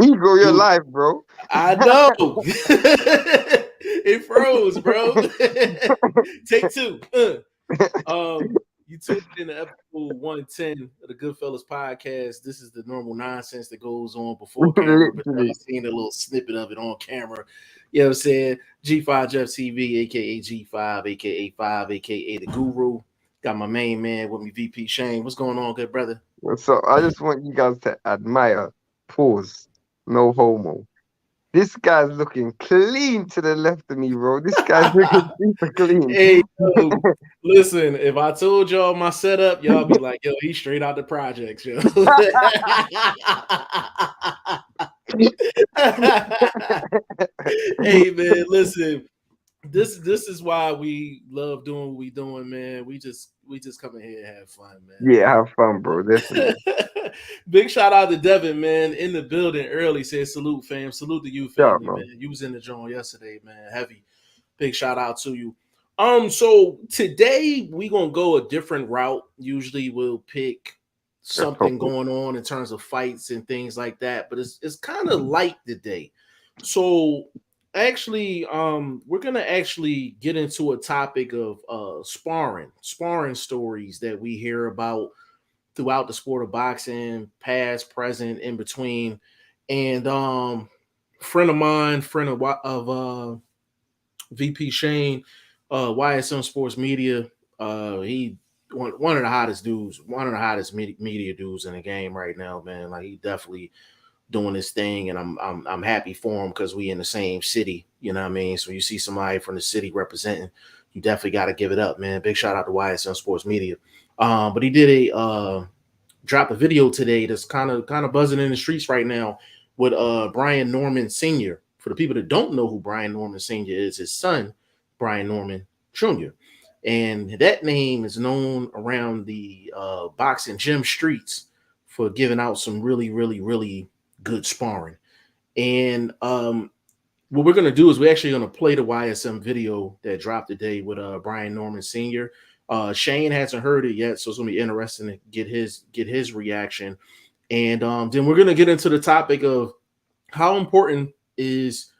Ego, you're Dude, live, bro. I know. It froze, bro. Take two. You tuned in to episode 110 of the Goodfellas podcast. This is the normal nonsense that goes on before camera, but y'all Literally. seen a little snippet of it on camera. You know what I'm saying? G5 Jeff TV, aka G5, aka 5, aka the Guru. Got my main man with me, VP Shane. What's going on, good brother? So I just want you guys to admire. Pause. No homo. This guy's looking clean to the left of me, bro. This guy's looking super clean. Hey, yo, listen, if I told y'all my setup, y'all be like, yo, he's straight out the projects, yo. Hey man, listen. This is why we love doing what we doing, man. We just come in here and have fun, Yeah, have fun, bro. Definitely. man. Big shout out to Devin, man, in the building early. Said salute, fam. Salute to you, Yeah, family, bro. man. You was in the joint yesterday, man. Heavy. Big shout out to you. So today we gonna go a different route. Usually we'll pick That's something hopeful. going on in terms of fights and things like that, but it's kind of light today. So actually, we're gonna actually get into a topic of sparring stories that we hear about throughout the sport of boxing, past, present, in between. And friend of mine, friend of VP Shane, YSM Sports Media. He one of the hottest dudes, one of the hottest media dudes in the game right now, man. Like he definitely doing his thing, and I'm happy for him because we in the same city. You know what I mean? So you see somebody from the city representing, you definitely got to give it up, man. Big shout out to YSM Sports Media. But he did a dropped a video today that's kind of buzzing in the streets right now with Brian Norman Sr. For the people that don't know who Brian Norman Sr. is, his son, Brian Norman Jr. And that name is known around the boxing gym streets for giving out some really, really, really good sparring. And what we're gonna do is we're actually gonna play the YSM video that dropped today with Brian Norman Sr. Shane hasn't heard it yet, so it's gonna be interesting to get his reaction. And then we're gonna get into the topic of how important is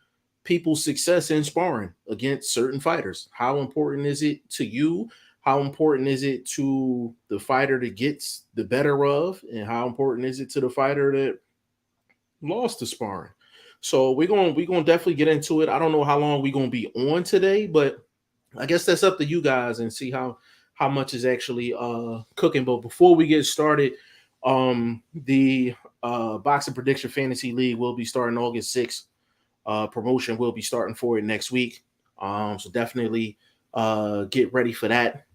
people's success in sparring against certain fighters. How important is it to you? How important is it to the fighter that gets the better of, and how important is it to the fighter that lost the sparring? So we're gonna definitely get into it. I don't know how long we're gonna be on today, but I guess that's up to you guys and see how much is actually cooking. But before we get started, the Boxing Prediction Fantasy League will be starting August 6th. Promotion will be starting for it next week. So definitely get ready for that.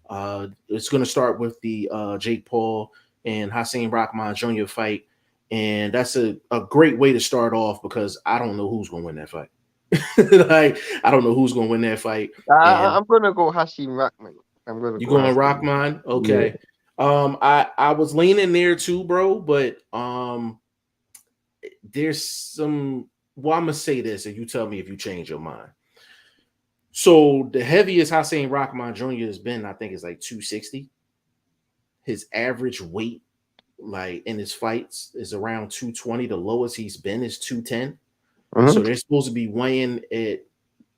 It's going to start with the Jake Paul and Hossein Rahman Jr. fight. And that's a great way to start off because I don't know who's going to win that fight. Like, I don't know who's going to win that fight. And I'm gonna go Hashim Rackman. I'm gonna you go going Hashim. Rahman? Yeah. Okay. I was leaning there too, bro, but there's some. Well, I'm gonna say this, and you tell me if you change your mind. So the heaviest Hossein Rahman Jr. has been, I think, is like 260. His average weight, like in his fights, is around 220. The lowest he's been is 210. Mm-hmm. So they're supposed to be weighing at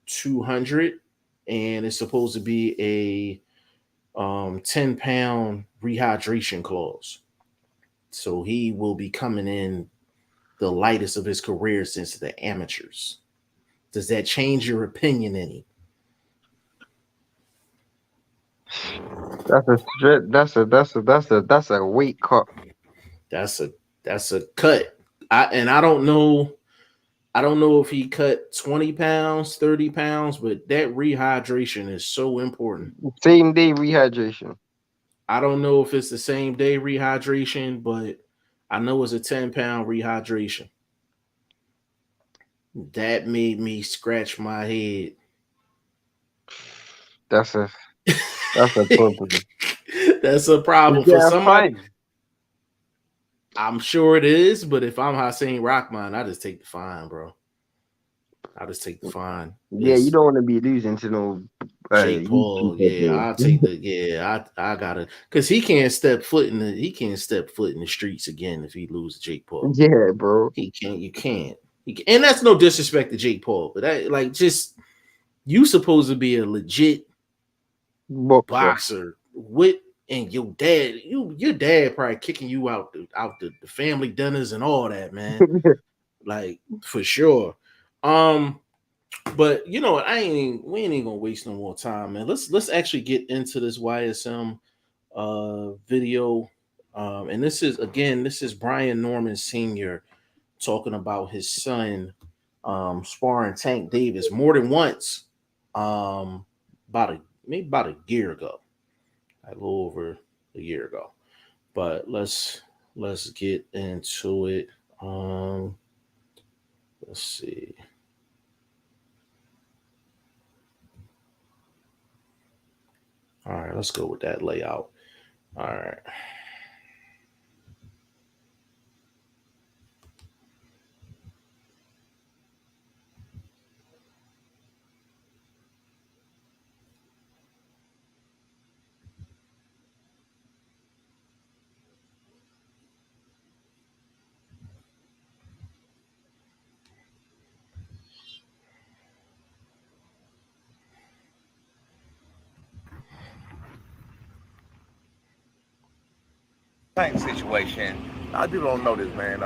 200, and it's supposed to be a 10-pound rehydration clause. So he will be coming in the lightest of his career since the amateurs. Does that change your opinion any? That's a stretch. That's a weight cut. That's a cut. I don't know. I don't know if he cut 20 pounds, 30 pounds, but that rehydration is so important. Same day rehydration. I don't know if it's the same day rehydration, but I know it's a 10-pound rehydration. That made me scratch my head. That's a that's a problem. That's a Is problem for there a somebody. fine? I'm sure it is, but if I'm Hossein Rahman, I just take the fine, bro. I'll just take the fine. Yeah, you don't want to be losing to no Jake Paul, YouTuber, I'll take the I gotta because he can't step foot in the streets again if he loses Jake Paul. Yeah, bro. He can't, you can't. And that's no disrespect to Jake Paul, but that like just you supposed to be a legit boxer with and your dad probably kicking you out the family dinners and all that, man. Like for sure. But you know what? We ain't even gonna waste no more time, man. Let's actually get into this YSM video. And this is Brian Norman Sr. talking about his son sparring Tank Davis more than once. Maybe about a year ago. A little over a year ago. But let's get into it. Let's see. All right, let's go with that layout. All right. Same situation. A lot of people don't know this, man.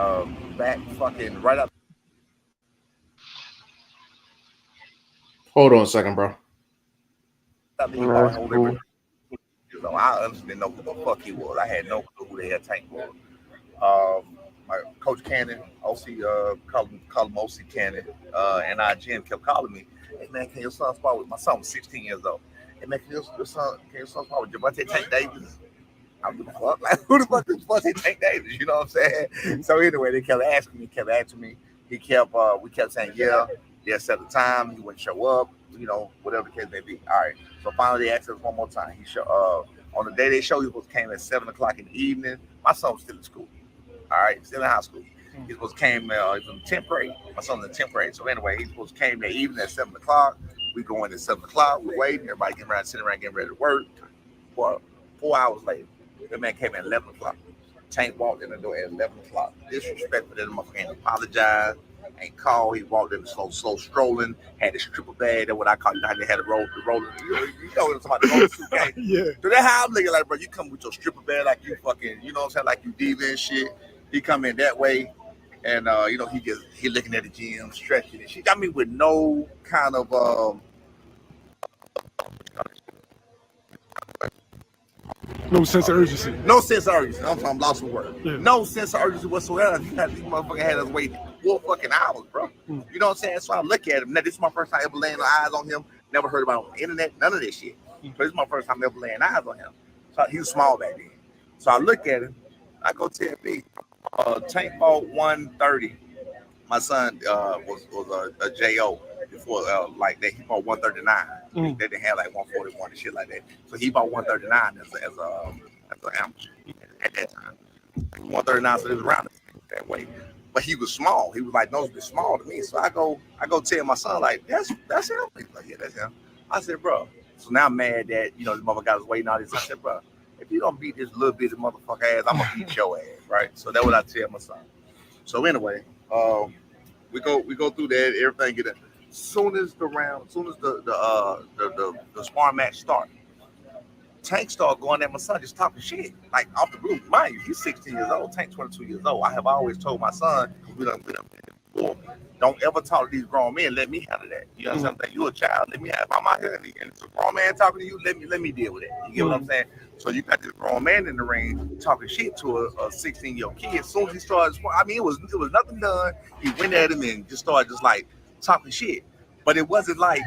Back fucking right up. Hold on a second, bro. Cool. I honestly didn't know who the fuck he was. I had no clue who the hell Tank was. My coach Cannon, OC, called him OC Cannon, and our GM kept calling me, "Hey man, can your son spar with my son was 16 years old? Hey man, can your son spar with Javante Tank Davis?" I was like, fuck, like who the fuck is Javante Tank Davis? You know what I'm saying? So anyway, they kept asking me. We kept saying yes at the time. He wouldn't show up. You know, whatever the case may be. All right. So finally, they asked us one more time. On the day they showed, he was came at 7:00 in the evening. My son was still in school. All right, still in high school. He supposed to came. He was in 10th grade. My son was in 10th grade. So anyway, he supposed to came that evening at 7:00. We go in at 7:00. We're waiting. Everybody sitting around getting ready to work. 4 hours later, the man came at 11:00. Tank walked in the door at 11:00. Disrespectful to the motherfucker. Ain't apologized. Ain't called. He walked in slow strolling. Had his stripper bag. That's what I call it. They had a roll. You know somebody roll the suitcase. Yeah. So that's how I'm looking like, bro. You come with your stripper bag like you fucking, you know what I'm saying, like you diva and shit. He come in that way, and you know he looking at the gym, stretching and shit. I mean, with no kind of no sense of urgency. No sense of urgency. I'm lost for words. Yeah. No sense of urgency whatsoever. These motherfuckers had us waiting 4 fucking hours, bro. You know what I'm saying? So I look at him. Now, this is my first time ever laying eyes on him. Never heard about him on the internet. None of this shit. But this is my first time ever laying eyes on him. So he was small back then. So I look at him. I go tell me, Tank bought 130. My son was a JO before like that. He bought 139. They didn't have like 141 and shit like that. So he bought 139 as an amateur at that time. 139, so it was around that way. But he was small. He was like noticeably small to me. So I go tell my son like that's him. He's like, yeah, that's him. I said, bro. So now I'm mad that this motherfucker got us waiting all this. I said, bro, if you don't beat this little bitty motherfucker ass, I'm gonna beat your ass, right? So that's what I tell my son. So anyway, we go through that. Everything get in. Soon as the sparring match start, Tank started going at my son, just talking shit, like off the blue. Mind you, he's 16 years old. Tank 22 years old. I have always told my son, don't ever talk to these grown men. Let me handle that. You know what I'm saying? You a child. Let me have. I'm out here, and it's a grown man talking to you. Let me deal with it. You get what I'm saying? So you got this grown man in the ring talking shit to a 16-year-old kid. As soon as he started, I mean, it was nothing done. He went at him and just started like talking shit. But it wasn't like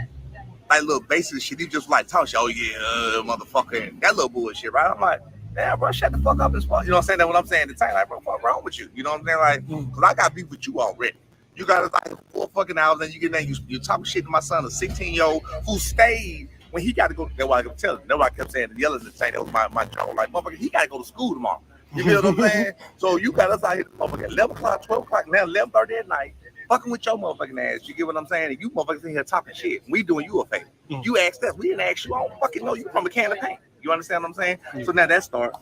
little basic shit. He just like talking shit. Oh yeah, motherfucker, and that little bullshit, right? I'm like, damn, bro, shut the fuck up and fuck. You know what I'm saying? That's what I'm saying. The time, like, bro, what's wrong with you? You know what I'm saying? Like, because I got beef with you already. You got us like 4 fucking hours, and you get there, you talking shit to my son, a 16-year-old who stayed when he got to go. That's why I kept telling him. That's why I kept saying, yelling and saying that was my job. Like, motherfucker, he got to go to school tomorrow. You feel what I'm saying? So you got us out here, motherfucker, 11 o'clock, 12 o'clock, now 11:30 at night. fucking with your motherfucking ass. You get what I'm saying? And you motherfuckers in here talking shit. We doing you a favor. You asked us. We didn't ask you. I don't fucking know you from a can of paint. You understand what I'm saying? So now that starts.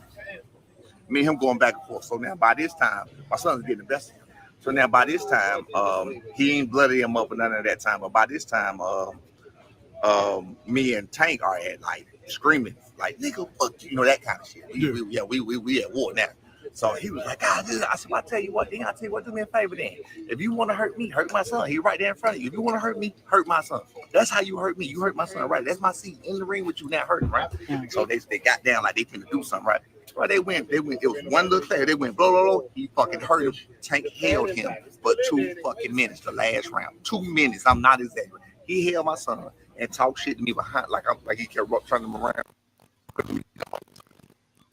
Me and him going back and forth. So now by this time, my son's getting the best of him. So now by this time, he ain't blooded him up or none of that time. But by this time, me and Tank are at like screaming, like nigga, fuck you, that kind of shit. We at war now. So he was like, I said, I tell you what, do me a favor then. If you want to hurt me, hurt my son. He right there in front of you. If you want to hurt me, hurt my son. That's how you hurt me. You hurt my son, right? That's my seat in the ring with you now hurting, right? So they got down like they finna do something, right? Well, they went. It was one little thing. They went, blow, blow, blow. He fucking hurt him. Tank held him for 2 fucking minutes, the last round. 2 minutes. I'm not exaggerating. He held my son and talked shit to me behind, like he kept turning him around.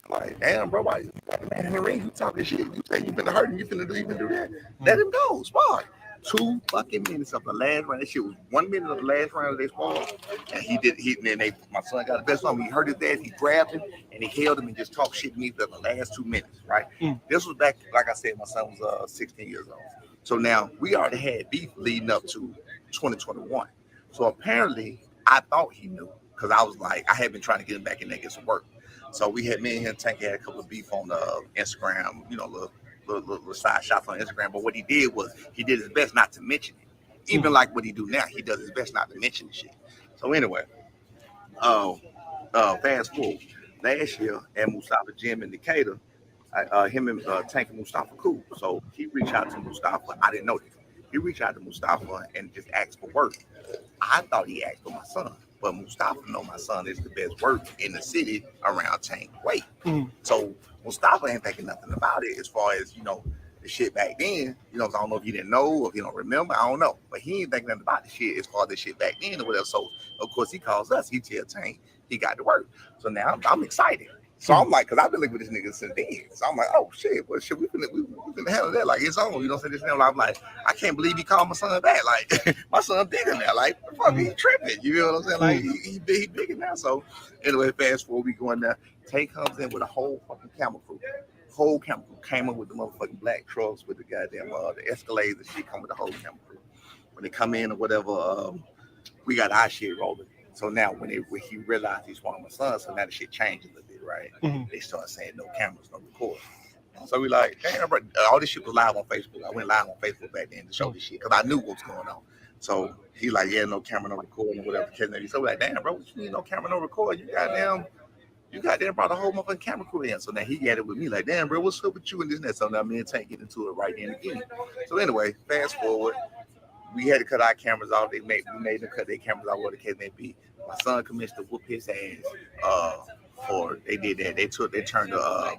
Like, damn, bro, why you man in the ring? You talking shit? You say you finna hurt him? You finna do that? Let him go. Spar. 2 fucking minutes of the last round. That shit was 1 minute of the last round of they sparred. And my son got the best on me. He hurt his ass. He grabbed him and he held him and just talked shit to me for the last 2 minutes, right? This was back, like I said, my son was 16 years old. So now we already had beef leading up to 2021. So apparently I thought he knew because I was like, I had been trying to get him back in there, get some work. So we had, me and him, Tank had a couple of beef on Instagram, little side shots on Instagram. But what he did was he did his best not to mention it. Even like what he do now, he does his best not to mention the shit. So anyway, fast forward. Last year at Mustafa Gym in Decatur, him and Tank and Mustafa cool. So he reached out to Mustafa. I didn't know this. He reached out to Mustafa and just asked for work. I thought he asked for my son. But Mustafa know my son is the best work in the city around Tank weight. So Mustafa ain't thinking nothing about it as far as, the shit back then. I don't know if he didn't know or if he don't remember. I don't know. But he ain't thinking nothing about the shit as far as the shit back then or whatever. So, of course, he calls us. He tells Tank he got to work. So now I'm excited. So I'm like, because I've been looking with this nigga since then. So I'm like, oh shit, well shit, we finna handle that like it's on. This now. I'm like, I can't believe he called my son back. Like my son bigger now. Like fuck, he tripping. You know what I'm saying? Like he bigger now. So anyway, fast forward, we going there. Tank comes in with a whole fucking camera crew. Whole camera crew came up with the motherfucking black trucks with the goddamn the Escalades and shit come with the whole camera crew. When they come in or whatever, we got our shit rolling. So now when he realized he's one of my sons, so now the shit changed a little bit, right? They started saying no cameras, no recording. So we like, damn, bro, all this shit was live on Facebook. I went live on Facebook back then to show this shit because I knew what was going on. So he like, yeah, no camera, no recording, whatever. So we like, damn, bro, what you need no camera, no recording? You goddamn brought a whole motherfucking camera crew in. So now he got it with me like, damn, bro, what's up with you and this and that? So now me and Tank get into it right then again. So anyway, fast forward. We had to cut our cameras off. We made them cut their cameras off, whatever the case may be. My son commenced to whoop his ass. Or they did that. They turned the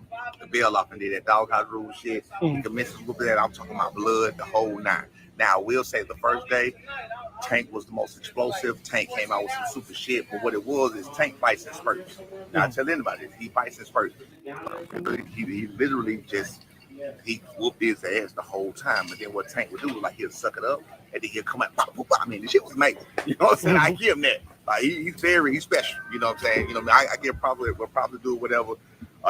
bell off and did that doghouse rule shit. He commenced to whoop that. I'm talking about blood, the whole 9. Now I will say the first day, Tank was the most explosive. Tank came out with some super shit, but what it was is Tank fights in spurts. Now I tell anybody, he fights in spurts. He literally just he whooped his ass the whole time. But then what Tank would do was like he'll suck it up and then he'll come out. Pop, pop, pop. I mean, the shit was amazing. You know what I'm saying? I give him that. Like he's special. You know what I'm saying? I give we'll probably do whatever.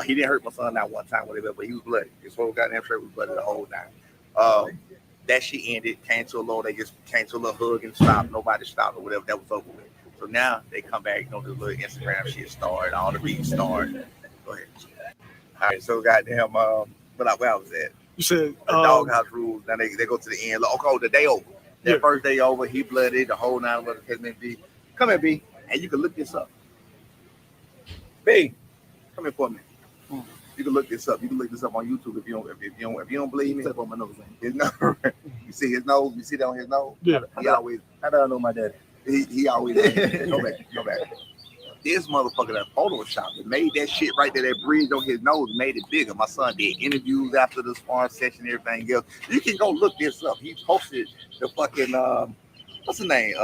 He didn't hurt my son not one time, whatever, but he was bloody. His whole goddamn shirt was bloody the whole time. That shit ended, came to a low, they just came to a little hug and stopped. Nobody stopped or whatever, that was over with. So now they come back, the little Instagram shit started, all the beats started. Go ahead. All right, so goddamn, where I was at. You said the doghouse rules. Now they go to the end. Okay, the day over. That first day over, he blooded, the whole 9 of the Come here, B, and you can look this up. B, come here for a minute. You can look this up. You can look this up on YouTube if you don't believe me. Look on my nose. His nose. You see his nose? You see that on his nose? Yeah. He always. How do I know my daddy? He always. Go back. This motherfucker that Photoshop it made that shit right there, that bridge on his nose, made it bigger. My son did interviews after the sparring session and everything else. You can go look this up. He posted the fucking what's the name?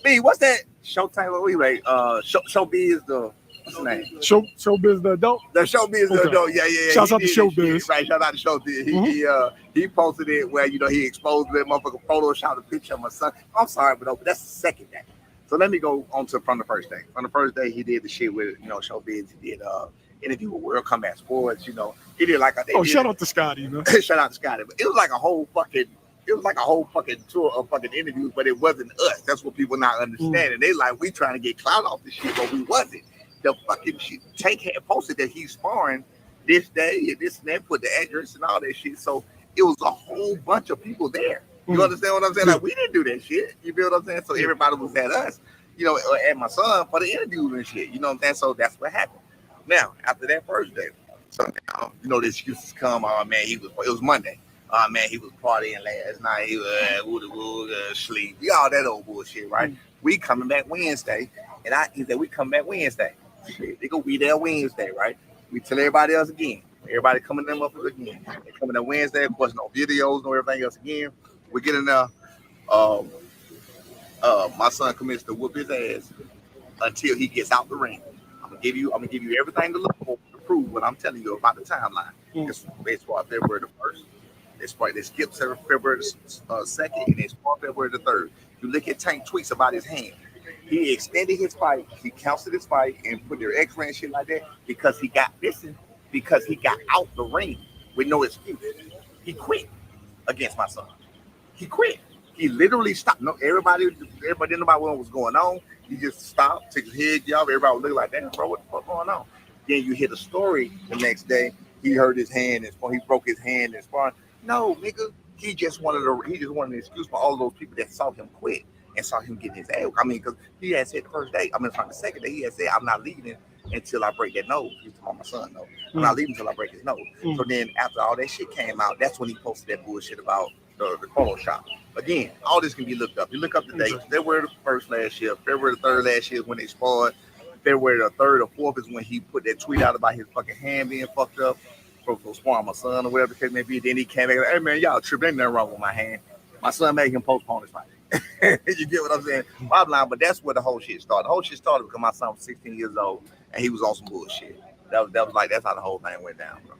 B, what's that? Showtime. What we like? Showbiz the. What's the name? Showbiz the adult. The Showbiz the adult. Yeah. Shouts out to Showbiz. Right. Shout out to Showbiz. He posted it where he exposed that motherfucker Photoshop the picture of my son. I'm sorry, but that's the second day. So let me go on to from the first day. From the first day, he did the shit with Showbiz. He did interview with World Combat Sports. He did like shout out to Scotty, man. Shout out to Scotty. But it was like a whole fucking it was like a whole fucking tour of fucking interviews, but it wasn't us. That's what people not understanding. They like, we trying to get clout off the shit, but we wasn't. The fucking shit, Tank had posted that he's sparring this day and this and that, put the address and all that shit. So it was a whole bunch of people there. You understand what I'm saying? Like, we didn't do that shit. You feel what I'm saying? So everybody was at us, you know, at my son for the interviews and shit. You know what I'm saying? So that's what happened. Now, after that first day, so you know, the excuses come. Oh man, it was Monday. Oh man, he was partying last night. He was sleep. We all that old bullshit, right? We coming back Wednesday, and he said we come back Wednesday. Shit, they gonna be there Wednesday, right? We tell everybody else again. Everybody coming them up again. They coming there Wednesday. Of course, no videos, no everything else again. We get in there. My son commits to whoop his ass until he gets out the ring. I'm gonna give you everything to look for to prove what I'm telling you about the timeline. It's February the 1st. They skip February the 2nd, and they start February the 3rd. You look at Tank tweets about his hand. He extended his fight. He canceled his fight and put their X-ray and shit like that because he got out the ring with no excuse. He quit against my son. He quit. He literally stopped. No, everybody didn't know what was going on. He just stopped, took his head off. Everybody was looking like, damn, bro, what the fuck going on? Then you hear the story the next day. He hurt his hand and he broke his hand and sparring. No, nigga, he just wanted an excuse for all those people that saw him quit and saw him getting his ass. I mean, because he had said the first day, the second day, he had said, I'm not leaving until I break that nose. He told my son, no, I'm not leaving until I break his nose. So then after all that shit came out, that's when he posted that bullshit about the Photoshop. Again, all this can be looked up. You look up the dates. February the 1st last year, February the 3rd last year is when they sparred. February the 3rd or 4th is when he put that tweet out about his fucking hand being fucked up for sparring my son or whatever the case may be. Then he came back like, hey man, y'all tripping, ain't nothing wrong with my hand. My son made him postpone his fight. You get what I'm saying? Bottom line, but that's where the whole shit started. The whole shit started because my son was 16 years old and he was on some bullshit. That's how the whole thing went down, bro.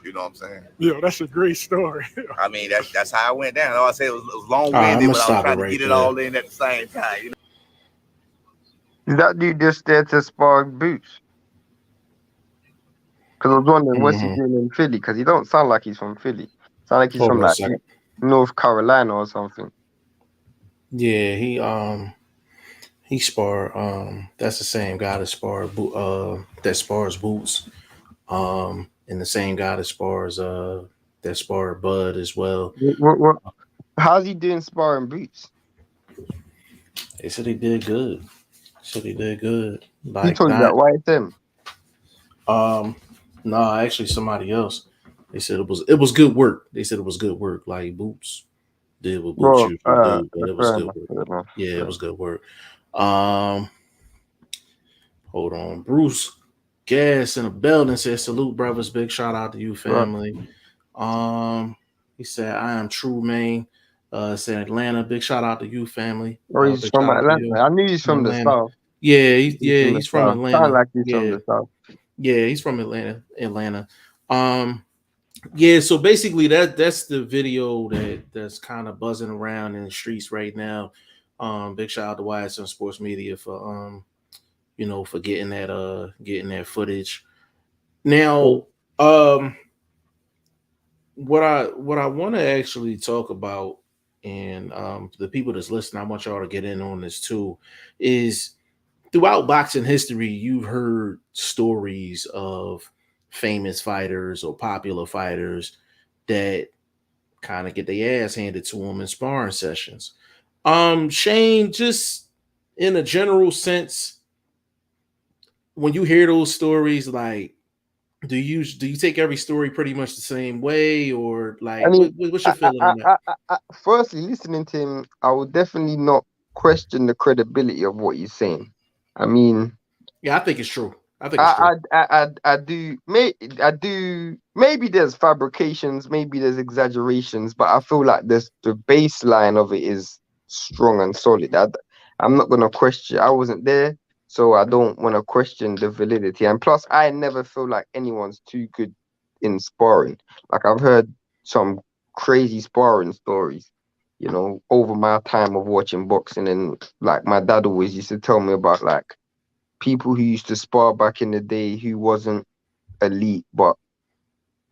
You know what I'm saying? Yeah, that's a great story. I mean, that's how it went down. All I said it was long-winded, but I was trying to get it all in at the same time. You know? Is that dude just there to spar Boots? Because I was wondering, what's he doing in Philly? Because he don't sound like he's from Philly. Sound like he's from like North Carolina or something. Yeah, he spar. That's the same guy that spars Boots. And the same guy that spars Bud as well. How's he doing sparring Boots? They said he did good. Like he told you that YSM. No, actually somebody else. They said it was good work. Like Boots did what Boots usually do, but it was good work. Yeah, it was good work. Hold on, Bruce Gas in the building says salute brothers, big shout out to you family. He said I am true man. Said Atlanta, big shout out to you family. He's from Atlanta. I knew he's from the South. Yeah, he's from Atlanta. Sound like he's from the South. Yeah, he's from Atlanta. Yeah, so basically that's the video that's kind of buzzing around in the streets right now. Big shout out to YSM Sports Media for for getting that footage. Now, what I want to actually talk about, and the people that's listening, I want y'all to get in on this too, is throughout boxing history, you've heard stories of famous fighters or popular fighters that kind of get their ass handed to them in sparring sessions. Shane, just in a general sense, when you hear those stories, like, do you take every story pretty much the same way, or like, I mean, what's your feeling on that? Firstly, listening to him, I would definitely not question the credibility of what he's saying. I mean, yeah, I think it's true. I do. Maybe there's fabrications, maybe there's exaggerations, but I feel like the baseline of it is strong and solid. I'm not gonna question. I wasn't there, so I don't want to question the validity. And plus, I never feel like anyone's too good in sparring. Like, I've heard some crazy sparring stories, over my time of watching boxing, and like my dad always used to tell me about like people who used to spar back in the day who wasn't elite but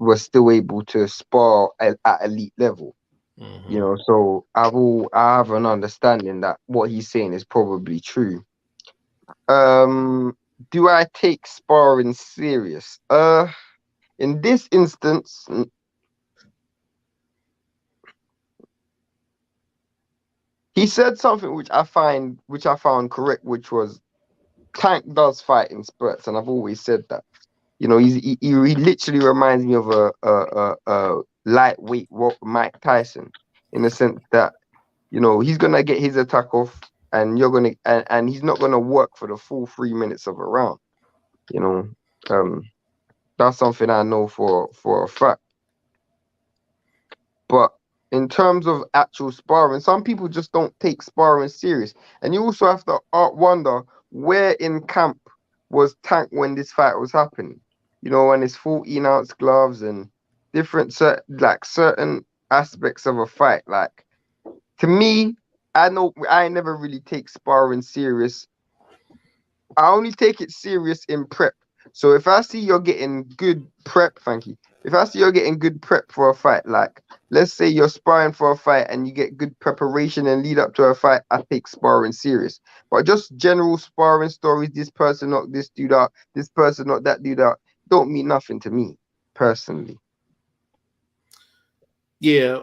were still able to spar at elite level. You know, so I have an understanding that what he's saying is probably true. Do I take sparring serious? In this instance, he said something which I found correct, which was Tank does fight in spurts, and I've always said that. You know, he literally reminds me of a lightweight Mike Tyson, in the sense that, you know, he's gonna get his attack off, and and he's not gonna work for the full 3 minutes of a round. You know, that's something I know for a fact. But in terms of actual sparring, some people just don't take sparring serious, and you also have to wonder where in camp was Tank when this fight was happening. You know, when it's 14-ounce gloves and certain aspects of a fight. Like, to me, I know I never really take sparring serious. I only take it serious in prep. So if I see you're getting good prep, thank you. If I see you're getting good prep for a fight, like let's say you're sparring for a fight and you get good preparation and lead up to a fight, I take sparring serious. But just general sparring stories, this person knocked this dude out, this person knocked that dude out, don't mean nothing to me personally. Yeah,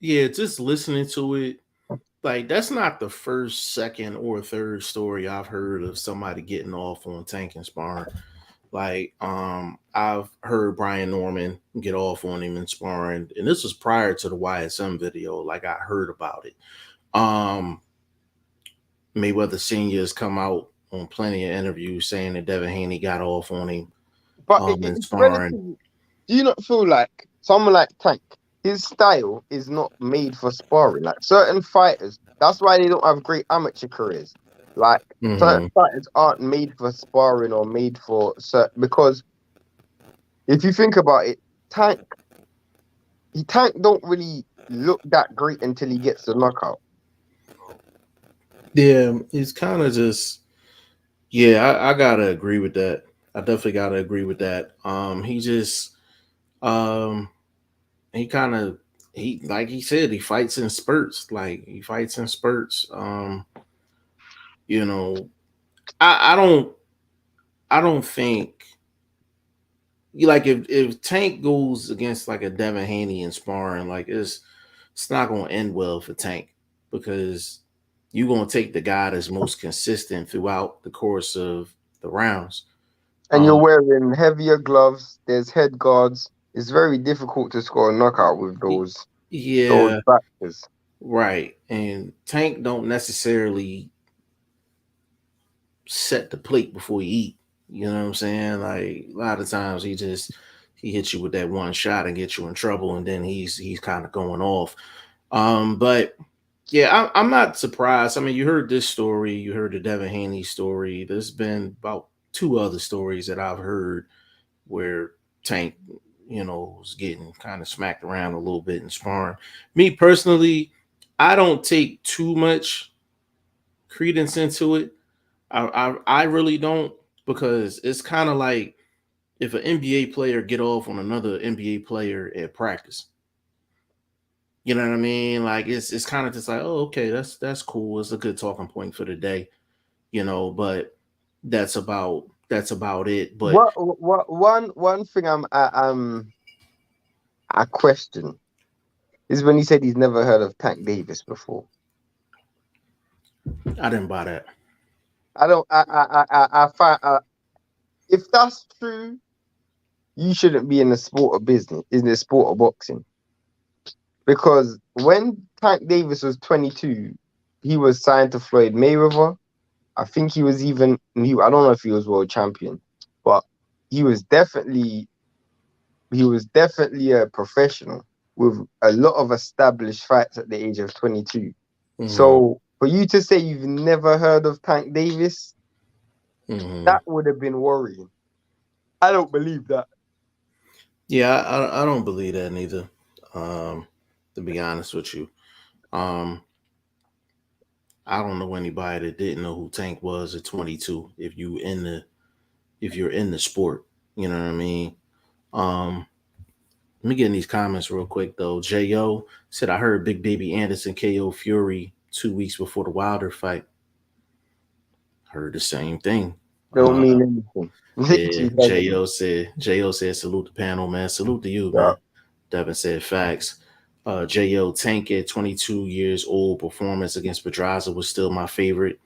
yeah, just listening to it, like that's not the first, second, or third story I've heard of somebody getting off on Tank and sparring. Like, I've heard Brian Norman get off on him in sparring, and this was prior to the YSM video. Like, I heard about it. Mayweather Senior has come out on plenty of interviews saying that Devin Haney got off on him But in it's sparring. relatively. Do you not feel like someone like Tank, his style is not made for sparring? Like certain fighters, that's why they don't have great amateur careers. Like certain fighters aren't made for sparring or made for certain, because if you think about it, Tank don't really look that great until he gets the knockout. Yeah, he's kind of just. Yeah, I gotta agree with that. I definitely gotta agree with that. He just, um, he kind of, he like he said, he fights in spurts. Like he fights in spurts. You know, I don't think you like if Tank goes against like a Devin Haney in sparring, like it's not gonna end well for Tank, because you're gonna take the guy that's most consistent throughout the course of the rounds. And you're Um, wearing heavier gloves. There's head guards. It's very difficult to score a knockout with those yeah, factors. right. And Tank don't necessarily set the plate before he eat. You know what I'm saying? Like a lot of times he hits you with that one shot and gets you in trouble, and then he's kind of going off. But yeah, I'm not surprised. I mean, you heard this story, you heard the Devin Haney story. There's been about two other stories that I've heard where Tank, was getting kind of smacked around a little bit in sparring. Me personally, I don't take too much credence into it. I really don't, because it's kind of like if an NBA player get off on another NBA player at practice. You know what I mean? Like it's kind of just like, oh, okay, that's cool. It's a good talking point for the day, but that's about it. But One thing I question is when he said he's never heard of Tank Davis before. I didn't buy that. I don't. I find if that's true, you shouldn't be in the sport of business, in the sport of boxing. Because when Tank Davis was 22, he was signed to Floyd Mayweather. I think he was even. I don't know if he was world champion, but he was definitely a professional with a lot of established fights at the age of 22. So for you to say you've never heard of Tank Davis, that would have been worrying. I don't believe that. Yeah, I don't believe that neither. To be honest with you, um, I don't know anybody that didn't know who Tank was at 22. If you're in the sport, you know what I mean. Um, Let me get in these comments real quick though. J.O. said, I heard Big Baby Anderson KO Fury 2 weeks before the Wilder fight. Heard the same thing. Don't mean anything. Yeah, Literally doesn't. J.O. said, salute the panel, man. Salute to you, Yeah. man. Devin said facts. J.O. Tank at 22 years old, performance against Pedraza was still my favorite.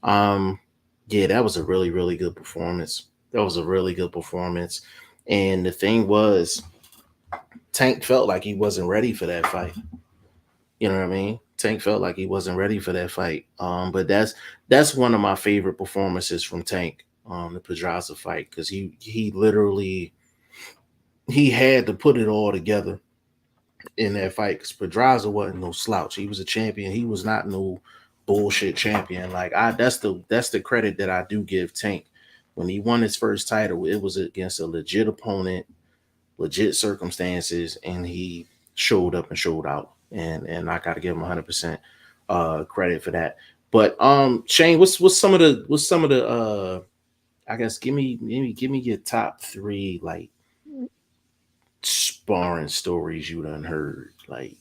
Yeah, that was a really, really good performance. And the thing was, Tank felt like he wasn't ready for that fight. You know what I mean? Tank felt like he wasn't ready for that fight. But that's one of my favorite performances from Tank, the Pedraza fight, because he literally he had to put it all together in that fight. Because Pedraza wasn't no slouch. He was a champion. He was not no bullshit champion. Like that's the credit that I do give Tank. When he won his first title, it was against a legit opponent, legit circumstances, and he showed up and showed out. And I gotta give him 100% credit for that. But Shane, what's some of the I guess give me your top 3 like sparring stories you done heard. Like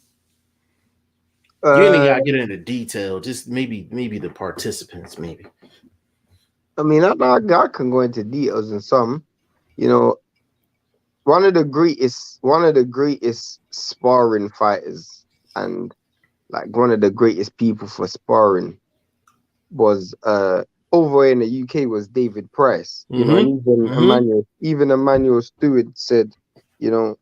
you ain't gotta get into detail, just maybe the participants, maybe. I mean, I can go into details and some, you know, one of the greatest sparring fighters and like one of the greatest people for sparring was over in the UK was David Price. You know, and even Emmanuel Stewart said, you know,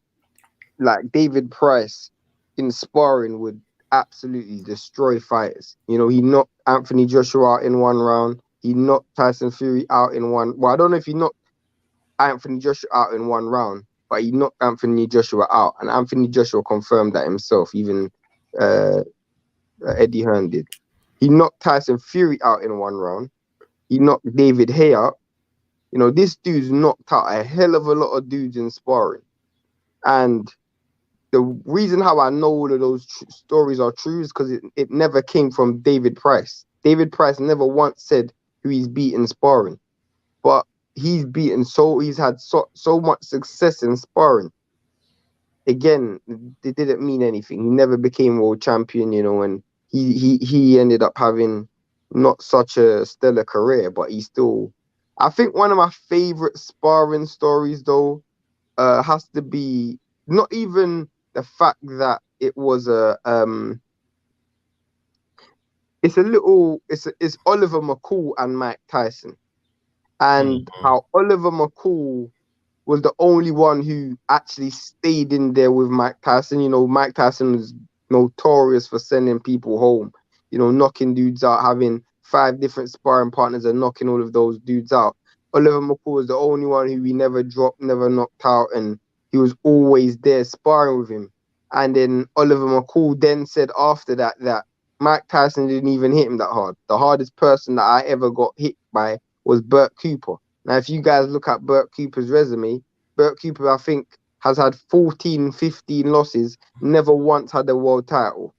like David Price in sparring would absolutely destroy fighters. You know, he knocked Anthony Joshua out in 1 round. He knocked Tyson Fury out in 1. Well, I don't know if he knocked Anthony Joshua out in 1 round, but he knocked Anthony Joshua out, and Anthony Joshua confirmed that himself. Even Eddie Hearn did. He knocked Tyson Fury out in 1 round. He knocked David Hay out. You know, this dude's knocked out a hell of a lot of dudes in sparring. And the reason how I know all of those stories are true is because it never came from David Price. David Price never once said who he's beaten sparring. But he's had so much success in sparring. Again, it didn't mean anything. He never became world champion, you know, and he ended up having not such a stellar career, but he still. I think one of my favorite sparring stories though has to be not even the fact that it was it's Oliver McCall and Mike Tyson, and how Oliver McCall was the only one who actually stayed in there with Mike Tyson. You know, Mike Tyson was notorious for sending people home, you know, knocking dudes out, having 5 different sparring partners and knocking all of those dudes out. Oliver McCall was the only one who he never dropped, never knocked out, and he was always there sparring with him. And then Oliver McCall then said after that Mike Tyson didn't even hit him that hard. The hardest person that I ever got hit by was Burt Cooper. Now, if you guys look at Burt Cooper's resume, Burt Cooper, I think, has had 14, 15 losses, never once had a world title,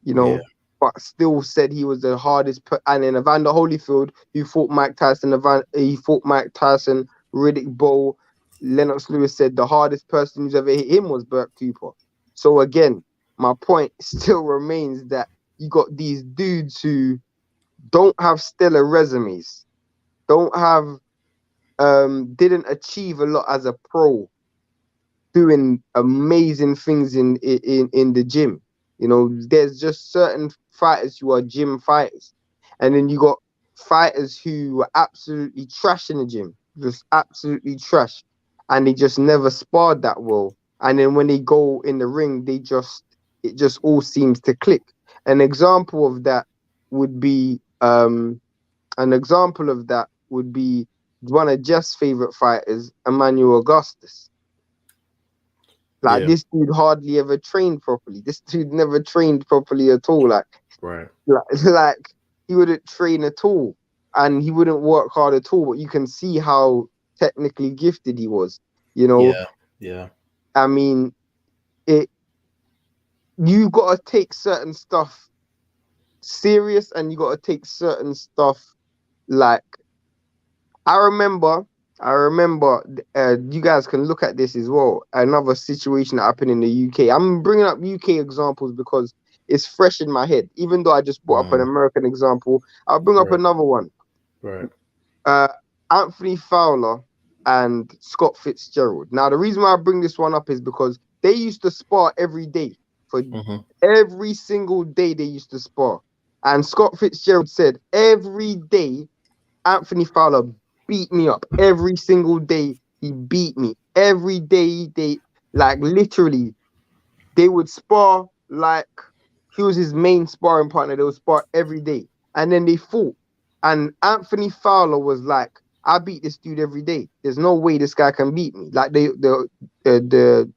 you know, but still said he was the hardest. And then Evander Holyfield, who fought Mike Tyson, Riddick Bowe, Lennox Lewis said the hardest person who's ever hit him was Burt Cooper. So again, my point still remains that you got these dudes who don't have stellar resumes, didn't achieve a lot as a pro, doing amazing things in the gym. You know, there's just certain fighters who are gym fighters, and then you got fighters who are absolutely trash in the gym, just absolutely trash, and they just never sparred that well. And then when they go in the ring, it just all seems to click. An example of that would be one of Jeff's favorite fighters, Emmanuel Augustus. Like this dude hardly ever trained properly. This dude never trained properly at all. Like he wouldn't train at all, and he wouldn't work hard at all. But you can see how technically gifted he was. You know. Yeah. I mean, you got to take certain stuff serious, and you got to take certain stuff like. I remember I remember, you guys can look at this as well. Another situation that happened in the UK. I'm bringing up UK examples because it's fresh in my head. Even though I just brought up an American example, I'll bring up another one. Right. Anthony Fowler and Scott Fitzgerald. Now, the reason why I bring this one up is because they used to spar every day. For every single day they used to spar. And Scott Fitzgerald said every day Anthony Fowler beat me up. Every single day he beat me. Every day they, like, literally, they would spar like he was his main sparring partner. They would spar every day. And then they fought. And Anthony Fowler was like, I beat this dude every day. There's no way this guy can beat me. Like, the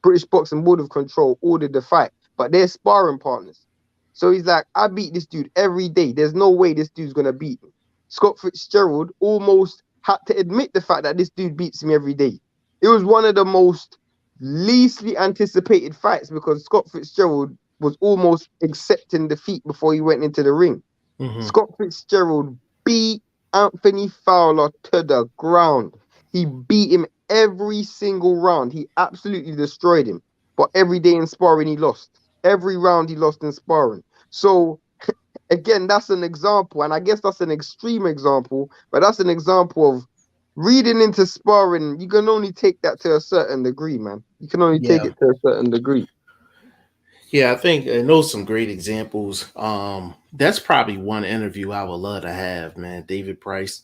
British Boxing Board of Control ordered the fight, but they're sparring partners. So he's like, I beat this dude every day. There's no way this dude's gonna beat me. Scott Fitzgerald almost had to admit the fact that this dude beats me every day. It was one of the most leastly anticipated fights because Scott Fitzgerald was almost accepting defeat before he went into the ring. Scott Fitzgerald beat Anthony Fowler to the ground. He beat him every single round. He absolutely destroyed him. But every day in sparring, he lost. Every round he lost in sparring. So, again, that's an example. And I guess that's an extreme example. But that's an example of reading into sparring. You can only take that to a certain degree, man. You can only take it to a certain degree. Yeah, I think I know some great examples. That's probably one interview I would love to have, man. David Price.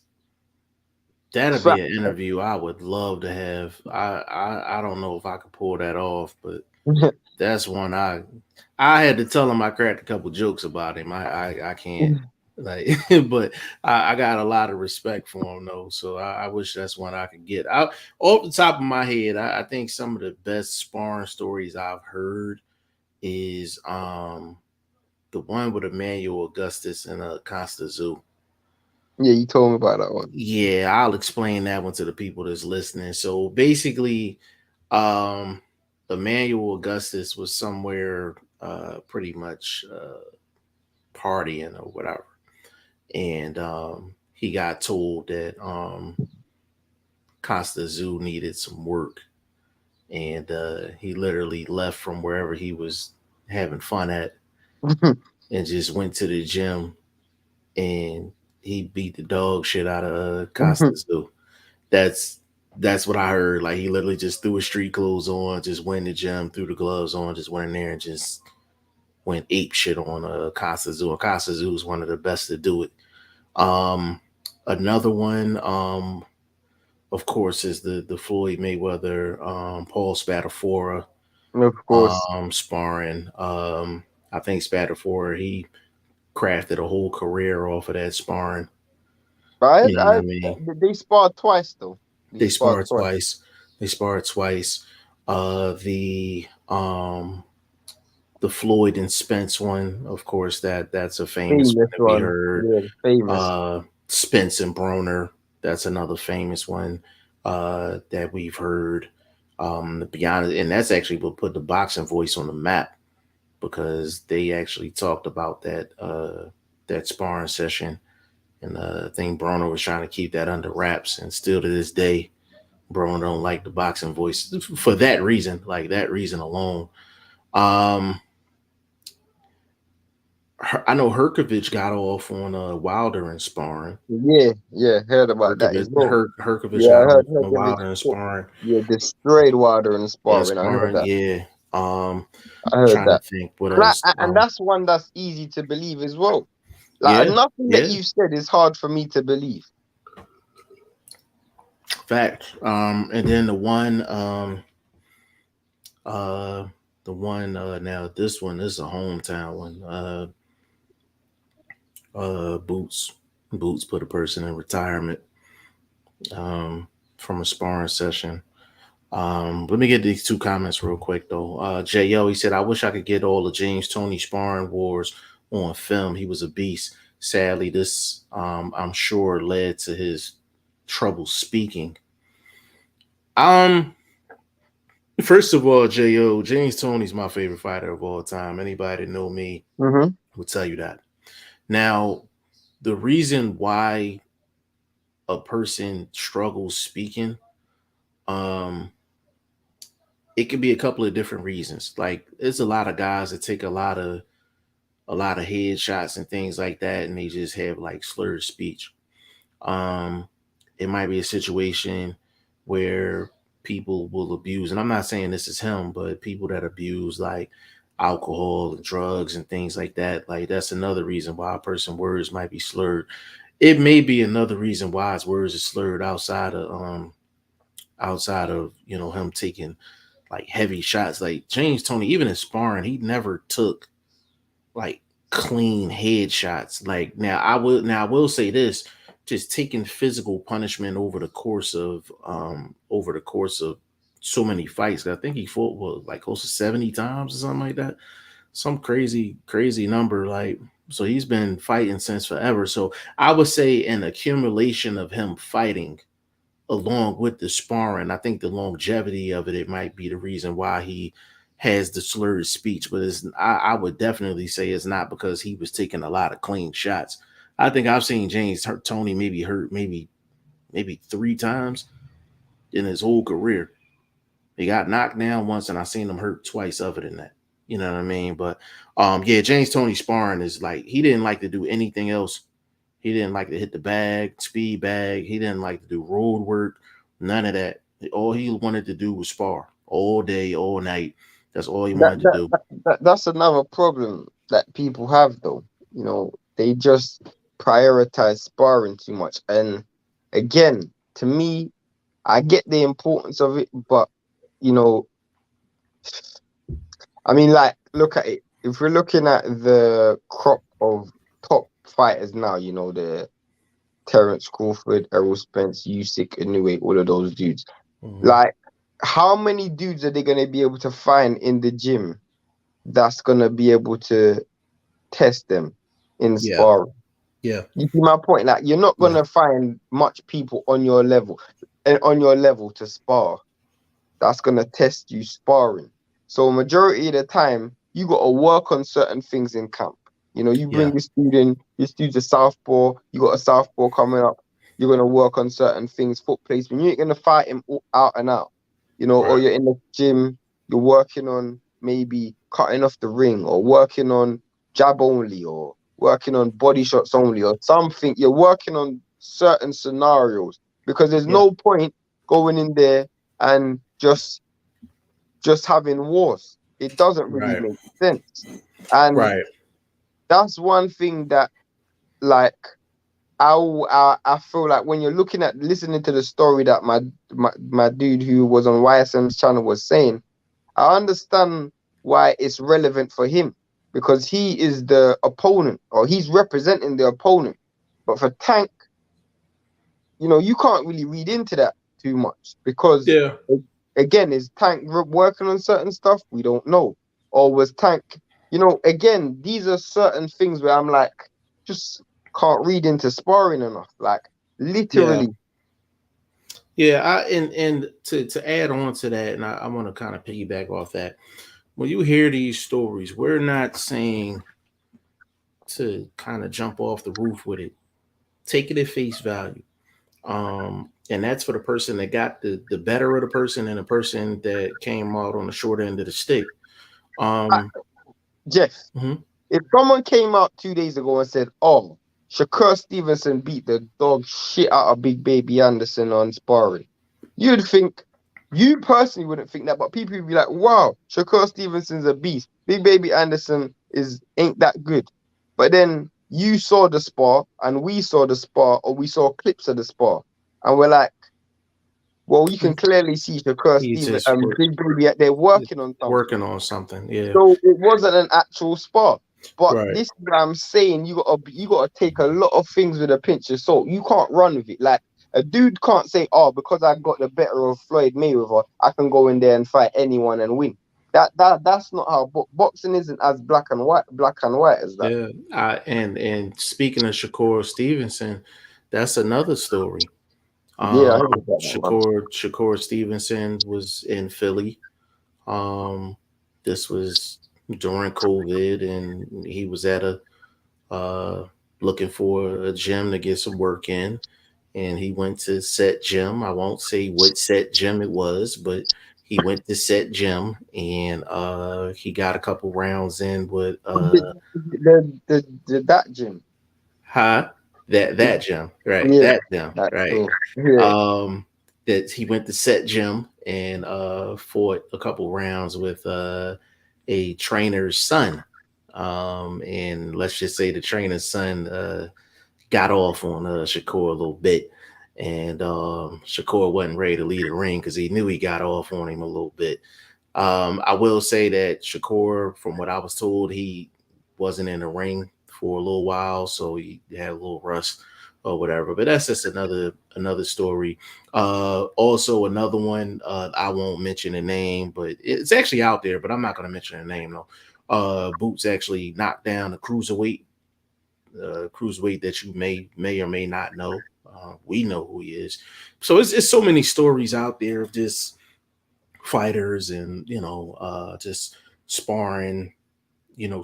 That'd be an interview I would love to have. I don't know if I could pull that off, but that's one I had to tell him I cracked a couple jokes about him. I can't, like, but I got a lot of respect for him though. So I wish that's one I could get. Off the top of my head, I think some of the best sparring stories I've heard is the one with Emmanuel Augustus and Costa Zoo. Yeah, you told me about that one. Yeah, I'll explain that one to the people that's listening. So basically, Emmanuel Augustus was somewhere pretty much partying or whatever. And he got told that Costa Zoo needed some work. And he literally left from wherever he was having fun at and just went to the gym and he beat the dog shit out of Costa Zoo. That's what I heard. Like, he literally just threw his street clothes on, just went in the gym, threw the gloves on, just went in there and just went ape shit on Costa Zoo. And Costa Zoo is one of the best to do it. Another one, of course, is the Floyd Mayweather, Paul Spadafora, of course, sparring. I think Spadafora, he crafted a whole career off of that sparring. Right? You know what I mean? They sparred twice though. They sparred twice. They sparred twice. The Floyd and Spence one, of course, that's a famous one that we heard. Yeah, famous. Spence and Broner, that's another famous one that we've heard. To be honest, and that's actually what put the boxing voice on the map, because they actually talked about that sparring session, and I think Broner was trying to keep that under wraps, and still to this day, Broner don't like the boxing voice for that reason, like that reason alone. I know Herkovich got off on Wilder and sparring. Yeah, heard about that as well. Herkovich got off on Wilder and sparring. Yeah, destroyed Wilder and sparring. I heard that. Yeah. I heard that. To think what else. And that's one that's easy to believe as well. Like, nothing that you said is hard for me to believe. Fact. And then the one now this one is a hometown one. Boots put a person in retirement from a sparring session. Let me get these two comments real quick though. J.O., he said, I wish I could get all of James Toney sparring wars on film. He was a beast. Sadly, this I'm sure led to his trouble speaking. First of all, J.O., James Toney's my favorite fighter of all time. Anybody that know me will tell you that. Now, the reason why a person struggles speaking, um, it could be a couple of different reasons. Like there's a lot of guys that take a lot of headshots and things like that, and they just have like slurred speech. Um, it might be a situation where people will abuse, and I'm not saying this is him, but people that abuse like alcohol and drugs and things like that, like that's another reason why a person's words might be slurred. It may be another reason why his words are slurred outside of him taking like heavy shots. Like James Toney, even in sparring, he never took like clean headshots. Like now I will say this, just taking physical punishment over the course of so many fights. I think he fought like close to 70 times or something like that. Some crazy number. Like so he's been fighting since forever. So I would say an accumulation of him fighting along with the sparring, I think the longevity of it might be the reason why he has the slurred speech. But I would definitely say it's not because he was taking a lot of clean shots. I think I've seen James Tony maybe hurt maybe 3 times in his whole career. He got knocked down once, and I seen him hurt twice other than that. You know what I mean? But yeah, James Tony sparring is like he didn't like to do anything else. He didn't like to hit the bag, speed bag. He didn't like to do road work, none of that. All he wanted to do was spar all day, all night. That's all he That, wanted to that, do. that's another problem that people have, though. They just prioritize sparring too much. And again, to me, I get the importance of it, but you know, I mean, like, look at it. If we're looking at the crop of top fighters now, the Terence Crawford, Errol Spence, Usyk, Inoue, all of those dudes. Mhm. Like, how many dudes are they going to be able to find in the gym that's going to be able to test them in Yeah, sparring? yeah, You see my point? Like, you're not going yeah, to find much people on your level and on your level to spar that's going to test you sparring. So majority of the time, you got to work on certain things in camp. You bring yeah, your student a southpaw, you got a southpaw coming up, you're going to work on certain things, foot placement. You ain't going to fight him out and out, or right, you're in the gym, you're working on maybe cutting off the ring or working on jab only or working on body shots only or something. You're working on certain scenarios because there's yeah, no point going in there and just having wars. It doesn't really right, make sense. And right. that's one thing that, like, I feel like when you're listening to the story that my dude who was on YSM's channel was saying, I understand why it's relevant for him because he is the opponent or he's representing the opponent. But for Tank, you can't really read into that too much because, Yeah, again, is Tank working on certain stuff? We don't know. Or was Tank, again, these are certain things where I'm like, just can't read into sparring enough. Like, yeah, literally. yeah. And to add on to that, and I want to kind of piggyback off that. When you hear these stories, we're not saying to kind of jump off the roof with it. Take it at face value. And that's for the person that got the better of the person and the person that came out on the short end of the stick. I, Um, Jeff, mhm. if someone came out 2 days ago and said, oh, Shakur Stevenson beat the dog shit out of Big Baby Anderson on sparring, you'd think, you personally wouldn't think that, but people would be like, wow, Shakur Stevenson's a beast. Big Baby Anderson ain't that good. But then you saw the spar and we saw the spar, or we saw clips of the spar, and we're like, well, you can clearly see Shakur He's Stevenson just and Big Baby, they're working on something. working on something. Yeah. So it wasn't an actual spar. But Right. this is what I'm saying, you gotta take a lot of things with a pinch of salt. You can't run with it. Like, a dude can't say, oh, because I got the better of Floyd Mayweather, I can go in there and fight anyone and win. That's not how boxing isn't as black and white as that. Yeah. And speaking of Shakur Stevenson, that's another story. Yeah, I heard about that, man. Shakur Stevenson was in Philly. This was during COVID, and he was at a uh, looking for a gym to get some work in, and he went to set gym. I won't say what set gym it was, but he went to set gym, and he got a couple rounds in with that gym. huh that gym, right? Yeah, That gym, that's right? cool. Yeah. That he went to set gym and fought a couple rounds with a trainer's son. And let's just say the trainer's son got off on Shakur a little bit, and Shakur wasn't ready to leave the ring because he knew he got off on him a little bit. I will say that Shakur, from what I was told, he wasn't in the ring for a little while, so he had a little rust or whatever. But that's just another story. Also another one, I won't mention the name, but it's actually out there, but I'm not going to mention the name though. Boots actually knocked down a cruiserweight that you may or may not know. We know who he is. So it's so many stories out there of just fighters and just sparring,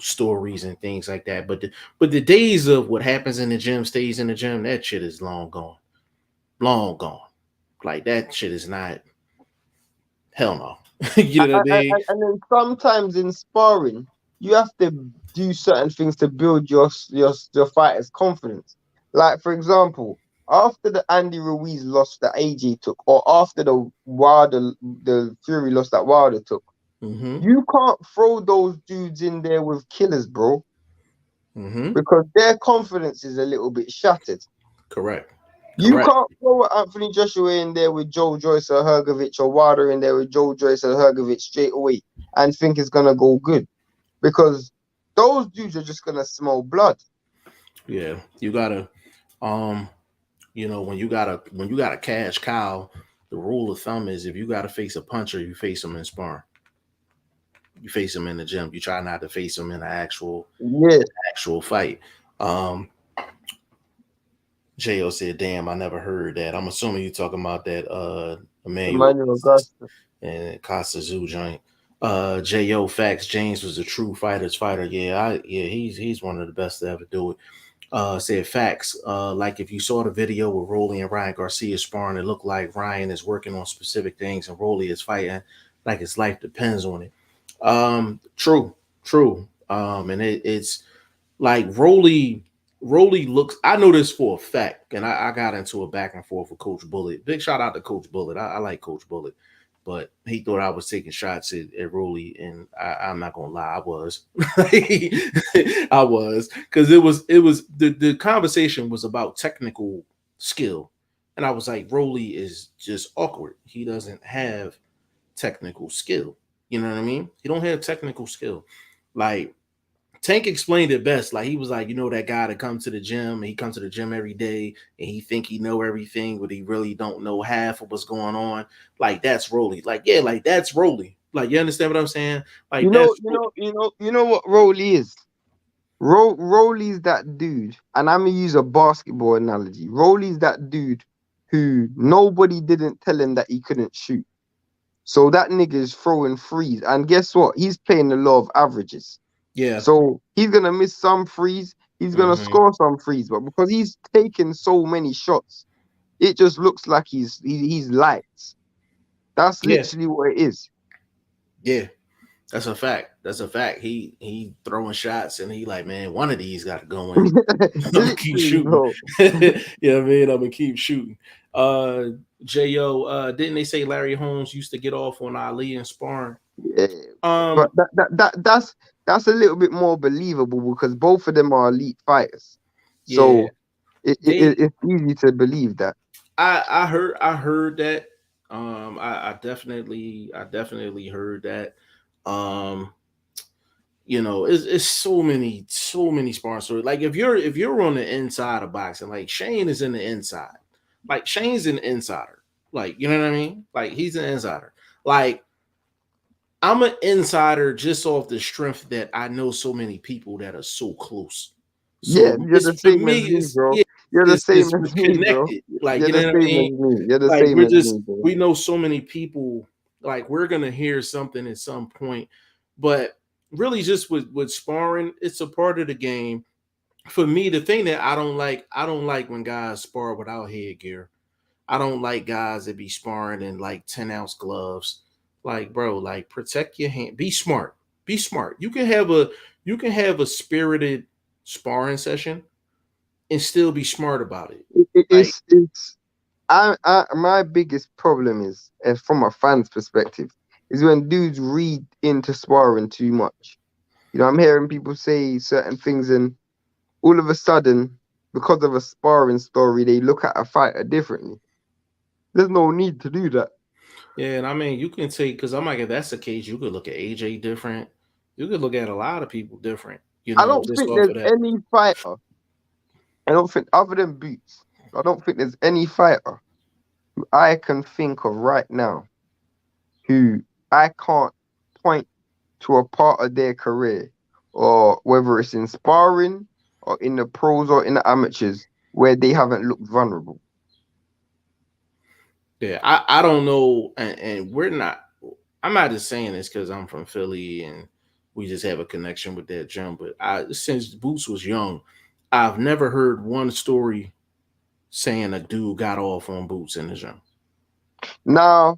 stories and things like that. But the days of what happens in the gym stays in the gym, that shit is long gone. Long gone. Like that shit is not, hell no. You know what I mean? And then sometimes in sparring, you have to do certain things to build your fighter's confidence. Like for example, after the Andy Ruiz loss that AJ took, or after the Fury loss that Wilder took, you can't throw those dudes in there with killers, bro, because their confidence is a little bit shattered. Correct. You can't throw Anthony Joshua in there with Joe Joyce or Hergovich, or Wilder in there with Joe Joyce or Hergovich straight away and think it's gonna go good, because those dudes are just gonna smell blood. Yeah, you gotta, when you got a cash cow, the rule of thumb is if you gotta face a puncher, you face him in sparring. You face him in the gym. You try not to face him in an actual fight. Jo said, "Damn, I never heard that." I'm assuming you're talking about that Emmanuel Augusta and Costa Zoo joint. Jo, facts. James was a true fighter's fighter. Yeah, he's one of the best to ever do it. Said facts. Like if you saw the video with Rolly and Ryan Garcia sparring, it looked like Ryan is working on specific things and Rolly is fighting like his life depends on it. True. And it's like Rolly looks, I know this for a fact, and I got into a back and forth with Coach Bullet. Big shout out to Coach Bullet. I like Coach Bullet, but he thought I was taking shots at Rolly, and I'm not gonna lie, I was. I was, because it was the conversation was about technical skill, and I was like, Rolly is just awkward. He doesn't have technical skill. You know what I mean? He don't have technical skill. Like Tank explained it best. Like he was like, that guy that comes to the gym, and he comes to the gym every day and he think he know everything, but he really don't know half of what's going on. Like that's Rolly. Like, yeah, like that's Rolly. Like, you understand what I'm saying? Like, you know what Rolly is? Rolly's that dude, and I'm gonna use a basketball analogy. Rolly's that dude who nobody didn't tell him that he couldn't shoot. So that nigga is throwing threes, and guess what? He's playing the law of averages. Yeah. So he's gonna miss some threes, he's gonna score some threes, but because he's taking so many shots, it just looks like he's lights. That's literally what it is. Yeah, that's a fact. He throwing shots, and he like, man, one of these got to go in. I'm gonna keep shooting. Yeah, I mean, I'm gonna keep shooting. Jo, didn't they say Larry Holmes used to get off on Ali and sparring? Yeah, but that's a little bit more believable because both of them are elite fighters. So it's easy to believe that. I heard that. I definitely heard that. It's so many sparring stories. Like if you're on the inside of boxing, like Shane is in the inside. Like Shane's an insider. Like, you know what I mean? Like he's an insider. Like I'm an insider just off the strength that I know so many people that are so close. So yeah, you're the same as me, bro. You're the same as me, bro. Like, you know what I mean? You're the same as me, bro. We know so many people. Like we're gonna hear something at some point, but really, just with sparring, it's a part of the game. For me, the thing that I don't like when guys spar without headgear. I don't like guys that be sparring in like 10-ounce gloves. Like, bro, like protect your hand. Be smart. Be smart. You can have a spirited sparring session and still be smart about it. Like, It's my biggest problem is, from a fan's perspective, is when dudes read into sparring too much. I'm hearing people say certain things, and all of a sudden, because of a sparring story, they look at a fighter differently. There's no need to do that. yeah, and I mean, you can take because I'm like, if that's the case, you could look at AJ different. You could look at a lot of people different. I don't Just think off there's of that. any fighter. I don't think, other than Boots, I don't think there's any fighter I can think of right now who I can't point to a part of their career, or whether it's in sparring or in the pros or in the amateurs, where they haven't looked vulnerable. Yeah, I don't know, and we're not. I'm not just saying this because I'm from Philly and we just have a connection with that gym. But since Boots was young, I've never heard one story saying a dude got off on Boots in the gym. Now,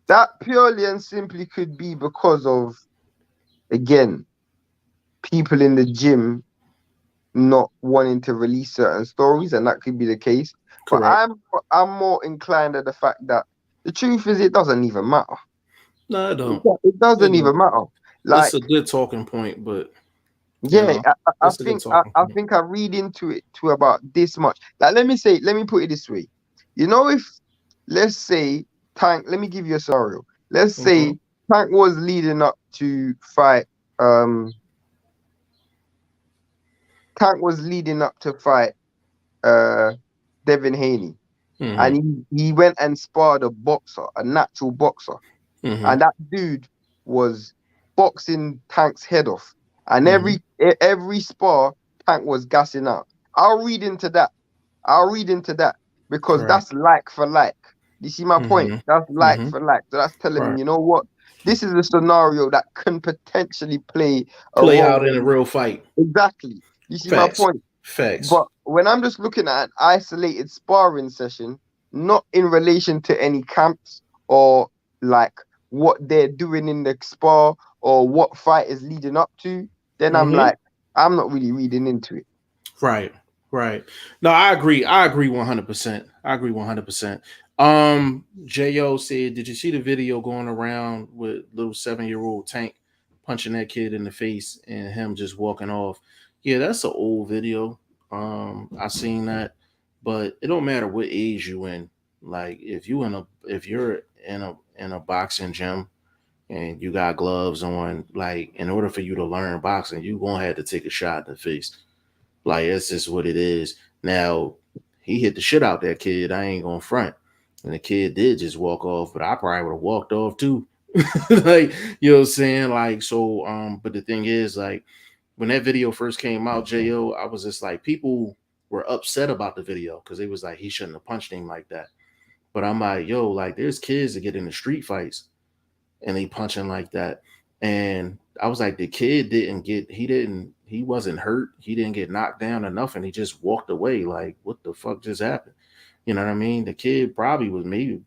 that purely and simply could be because of, again, people in the gym not wanting to release certain stories, and that could be the case. But Correct. I'm more inclined to the fact that the truth is, it doesn't even matter. No, I don't. It doesn't It don't. even matter. It's Like, a good talking point, but yeah, it's a good talking I point. think I read into it to about this much. Like, let me put it this way. If, let's say, Tank, let me give you a scenario. Let's Mm-hmm. say Tank was leading up to fight. Um, Tank was leading up to fight. Devin Haney, Mm-hmm. and he went and sparred a boxer, a natural boxer, Mm-hmm. and that dude was boxing Tank's head off, and Mm-hmm. every spar Tank was gassing out. I'll read into that. I'll read into that because Right. that's like for like. You see my point? Mm-hmm. That's like Mm-hmm. for like. So that's telling me, Right. you know what? This is a scenario that can potentially play a Play role out in a in. real fight. Exactly. You see my Facts. point? Facts. But when I'm just looking at an isolated sparring session, not in relation to any camps or like what they're doing in the spar or what fight is leading up to, then I'm Mm-hmm. like, I'm not really reading into it. Right. Right. No, I agree. I agree 100%. I agree 100%. Jo said, "Did you see the video going around with little 7-year-old Tank punching that kid in the face and him just walking off?" Yeah, that's an old video. I seen that, but it don't matter what age you in. Like if you're in a boxing gym and you got gloves on, like in order for you to learn boxing, you gonna have to take a shot in the face. Like that's just what it is. Now he hit the shit out that kid. I ain't gonna front, and the kid did just walk off. But I probably would have walked off too. Like you know what I'm saying. Like so. But the thing is, like when that video first came out, Jo, I was just like people were upset about the video because they was like he shouldn't have punched him like that. But I'm like, yo, like there's kids that get into street fights and they punching like that. And I was like, the kid he wasn't hurt. He didn't get knocked down or nothing. He just walked away. Like, what the fuck just happened? You know what I mean? The kid probably was maybe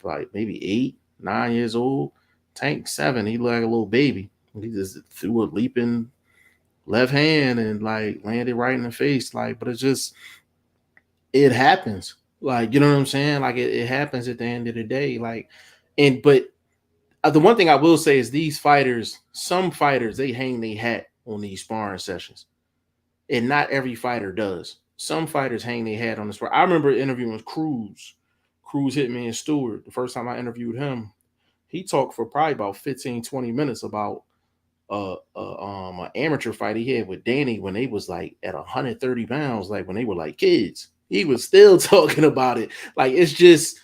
8, 9 years old. Tank 7. He looked like a little baby. He just threw a leaping left hand and like landed right in the face. Like, but it happens. Like, you know what I'm saying? Like it happens at the end of the day. Like, but the one thing I will say is these fighters, some fighters, they hang their hat on these sparring sessions, and not every fighter does. Some fighters hang their hat on the spar. I remember interviewing Cruz, Hitman Stewart. The first time I interviewed him, he talked for probably about 15, 20 minutes about an amateur fight he had with Danny when they was like at 130 pounds, like when they were like kids. He was still talking about it. Like it's just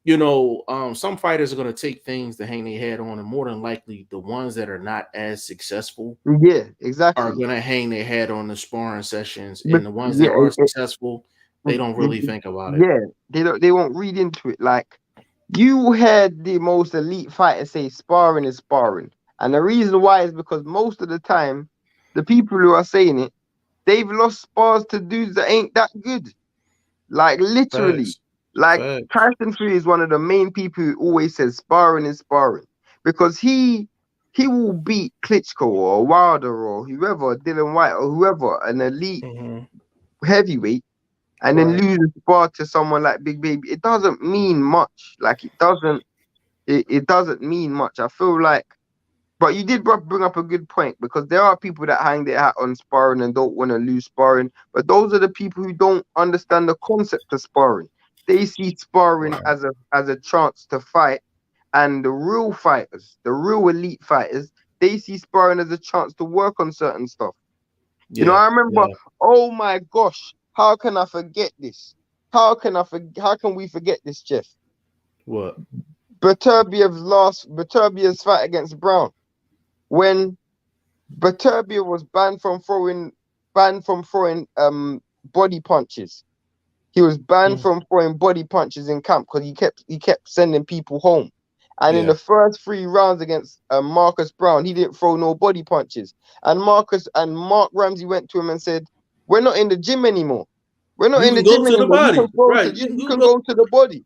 some fighters are going to take things to hang their head on, and more than likely, the ones that are not as successful Yeah, are exactly. going to hang their head on the sparring sessions, But and the ones that yeah, are successful, they don't really think about it. yeah, they won't read into it. Like, you heard the most elite fighters say sparring is sparring. And the reason why is because most of the time, the people who are saying it they've lost spars to dudes that ain't that good. Like literally. Facts. Like Facts. Tyson Fury is one of the main people who always says sparring is sparring. Because he will beat Klitschko or Wilder or whoever, Dylan White or whoever, an elite heavyweight, and then lose a spar to someone like Big Baby. It doesn't mean much. Like it doesn't mean much. I feel like, but you did bring up a good point, because there are people that hang their hat on sparring and don't want to lose sparring. But those are the people who don't understand the concept of sparring. They see sparring as a chance to fight, and the real fighters, the real elite fighters, they see sparring as a chance to work on certain stuff. Yeah, you know, I remember. Oh my gosh, how can I forget this? How can we forget this, Jeff? What? Beterbiev's fight against Brown, when Beterbiev was banned from throwing body punches. He was banned from throwing body punches in camp because he kept sending people home. And in the first 3 rounds against Marcus Brown, he didn't throw no body punches. And Mark Ramsey went to him and said, "We're not in the gym anymore. We're not in the gym anymore. You can go to the body."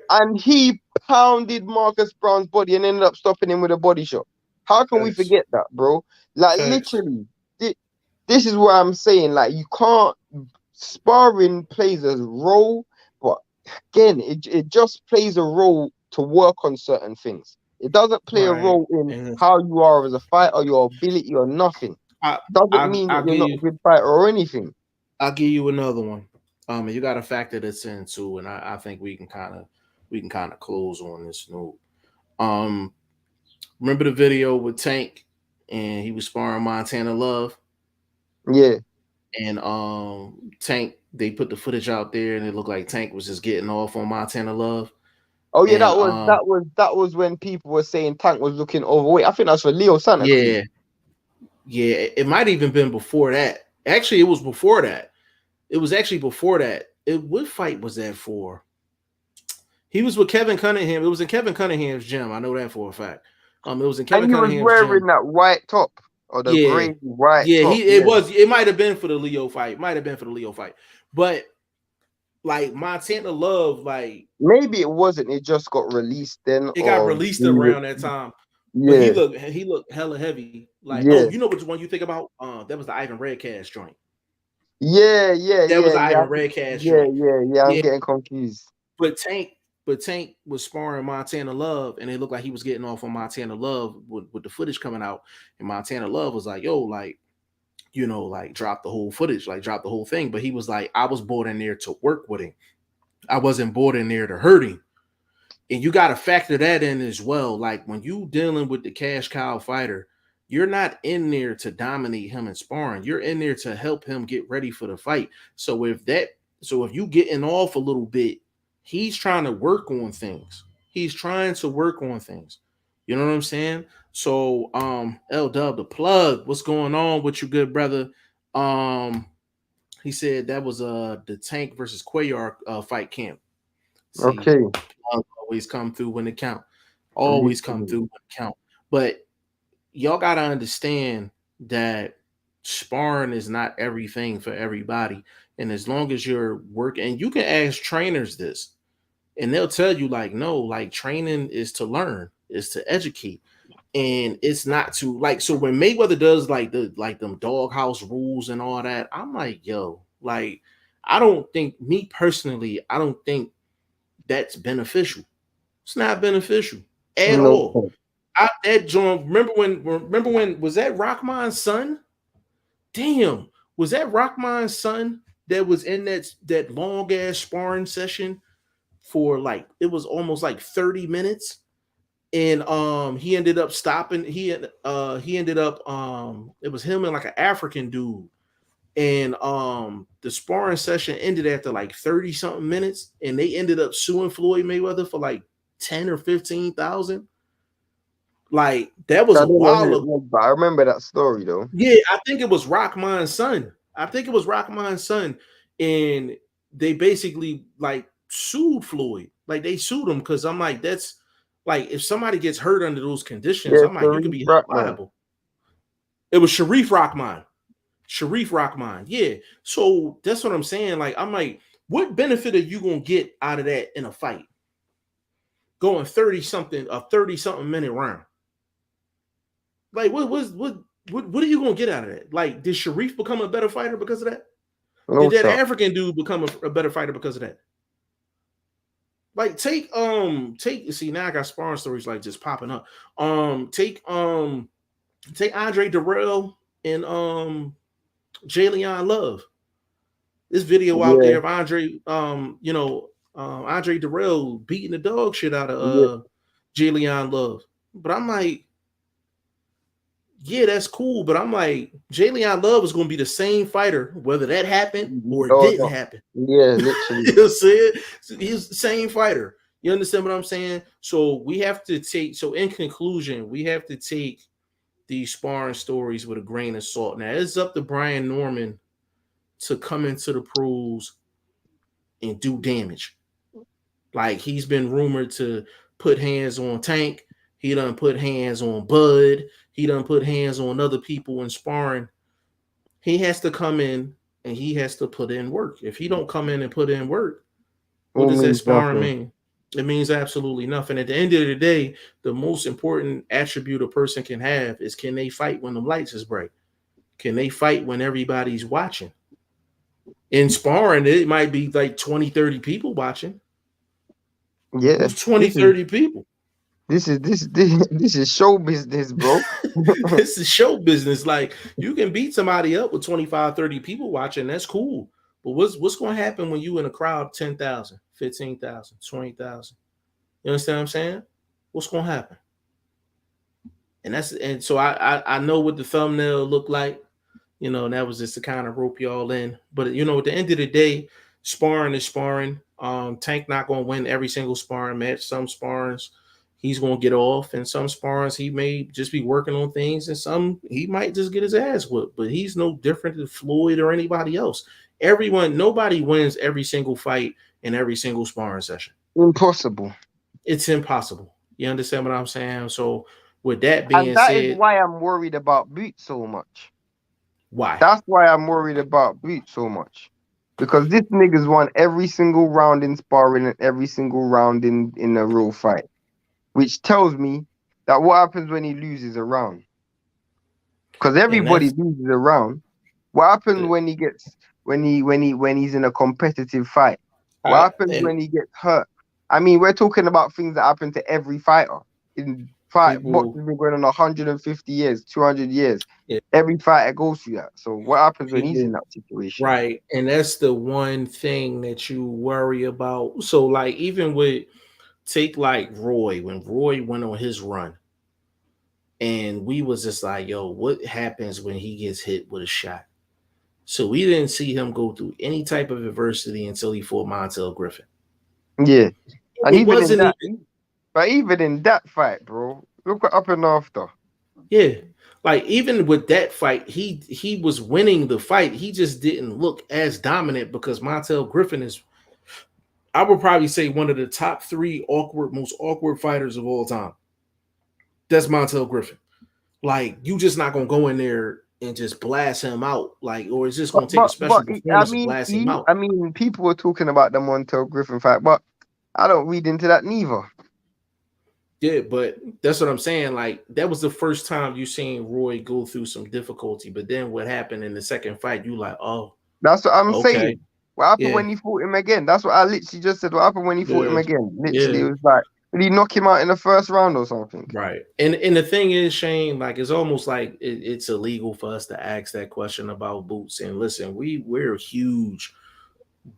And he pounded Marcus Brown's body and ended up stopping him with a body shot. How can we forget that, bro? Like literally, this is what I'm saying. Like, you can't. Sparring plays a role, but again, it just plays a role to work on certain things. It doesn't play a role in how you are as a fighter, your ability, or nothing. Doesn't mean that you're not a good fighter or anything. I'll give you another one. You got to factor this in too, and I think we can kind of close on this note. Remember the video with Tank, and he was sparring Montana Love? Yeah. And Tank, they put the footage out there, and it looked like Tank was just getting off on Montana Love. Oh yeah, and, that was when people were saying Tank was looking overweight. I think that's for Leo Santa Cruz. Yeah. It might even been before that. Actually, it was before that. It was actually before that. What fight was that for? He was with Kevin Cunningham. It was in Kevin Cunningham's gym. I know that for a fact. It was in Kevin Cunningham's gym. And he was wearing that white top. Or the gray white top. It might have been for the Leo fight. But like Montana Love, like maybe it wasn't. It just got released then. It got released around that time. Yeah. But he looked hella heavy. Like, oh, you know which one you think about? That was the Ivan Redcast joint. Yeah. That was the Ivan Redcast joint. Yeah. I'm getting confused. But Tank was sparring Montana Love, and it looked like he was getting off on Montana Love with the footage coming out. And Montana Love was like, yo, like, you know, like, drop the whole footage, like, drop the whole thing. But he was like, I was brought in there to work with him. I wasn't brought in there to hurt him. And you got to factor that in as well. Like, when you dealing with the cash cow fighter, you're not in there to dominate him in sparring. You're in there to help him get ready for the fight. So if you getting off a little bit, he's trying to work on things. You know what I'm saying? So, L-Dub, the plug, what's going on with you, good brother? He said that was the Tank versus Cuellar fight camp. See, okay. Always come through when it count. But y'all got to understand that sparring is not everything for everybody. And as long as you're working, and you can ask trainers this, and they'll tell you, like, no, like, training is to learn, is to educate, and it's not to, like, so when Mayweather does them doghouse rules and all that, I'm like, yo, like, I don't think that's beneficial. It's not beneficial at all. Remember when was that Rockman's son? Damn, was that Rockman's son that was in that long ass sparring session for, like, it was almost like 30 minutes, and he ended up stopping. He ended up it was him and like an African dude, and the sparring session ended after like 30 something minutes, and they ended up suing Floyd Mayweather for like 10 or 15,000. Like, that was a while ago. But I remember that story though. Yeah, I think it was Rockman's son. And they basically like sued Floyd. Like, they sued him because I'm like, that's like, if somebody gets hurt under those conditions, I'm like, you could be liable. It was Sharif Rahman. Sharif Rahman. Yeah. So that's what I'm saying. Like, I'm like, what benefit are you gonna get out of that in a fight? Going 30 something minute round. Like, what are you gonna get out of that? Like, did Sharif become a better fighter because of that? No Did that shot. African dude become a better fighter because of that? Like, take see, now I got sparring stories like just popping up. Take Andre Darrell and Jalen Love. This video out Yeah, there of Andre Andre Darrell beating the dog shit out of yeah. Jalen Love. But I'm like, yeah, that's cool. But I'm like, Jalen Love is going to be the same fighter, whether that happened or it Oh, didn't no. happen. Yeah, literally. You know what I'm saying? He's the same fighter. You understand what I'm saying? So we have to take, so in conclusion, we have to take these sparring stories with a grain of salt. Now, it's up to Brian Norman to come into the pros and do damage. Like, he's been rumored to put hands on Tank. He done put hands on Bud. He done put hands on other people in sparring. He has to come in and he has to put in work. If he don't come in and put in work, what All does that means sparring nothing. mean? It means absolutely nothing. At the end of the day, the most important attribute a person can have is, can they fight when the lights is bright? Can they fight when everybody's watching? In sparring, it might be like 20, 30 people watching. Yeah. Who's 20, 30 people? This is show business, bro. This is show business. Like, you can beat somebody up with 25, 30 people watching. That's cool. But what's going to happen when you in a crowd of 10,000, 15,000, 20,000? You understand what I'm saying? What's going to happen? And so I know what the thumbnail looked like. You know, and that was just to kind of rope y'all in. But, you know, at the end of the day, sparring is sparring. Tank not going to win every single sparring match. Some sparrings he's going to get off, and some sparrings he may just be working on things, and some he might just get his ass whooped. But he's no different than Floyd or anybody else. Nobody wins every single fight in every single sparring session. Impossible. It's impossible. You understand what I'm saying? So with that And being that is said, why I'm worried about Boots so much. why? That's why I'm worried about Boots so much. Because this nigga's won every single round in sparring and every single round in a real fight. Which tells me that what happens when he loses a round? Because everybody loses a round. What happens when he gets when he's in a competitive fight? What happens when he gets hurt? I mean, we're talking about things that happen to every fighter. In fight, boxing's been going on 150 years, 200 years. Yeah. Every fighter goes through that. So what happens when he's in that situation? Right. And that's the one thing that you worry about. So, like, even with, take like Roy, when Roy went on his run, and we was just like, yo, what happens when he gets hit with a shot? So we didn't see him go through any type of adversity until he fought Montel Griffin. Yeah. And It even in that fight, bro, look what happened after. Yeah. Like, even with that fight, he was winning the fight. He just didn't look as dominant because Montel Griffin is, I would probably say, one of the top 3 most awkward fighters of all time. That's Montel Griffin. Like, you just not gonna go in there and just blast him out, like, or it's just gonna take a special performance to blast him out. I mean, people were talking about the Montel Griffin fight, but I don't read into that neither. Yeah, but that's what I'm saying. Like, that was the first time you seen Roy go through some difficulty. But then what happened in the second fight? You like, oh, that's what I'm okay. saying. What happened when he fought him again? That's what I literally just said. What happened when he fought him again? Literally, it was like, did he knock him out in the first round or something? Right. And the thing is, Shane, like, it's almost like it's illegal for us to ask that question about Boots. And listen, we're huge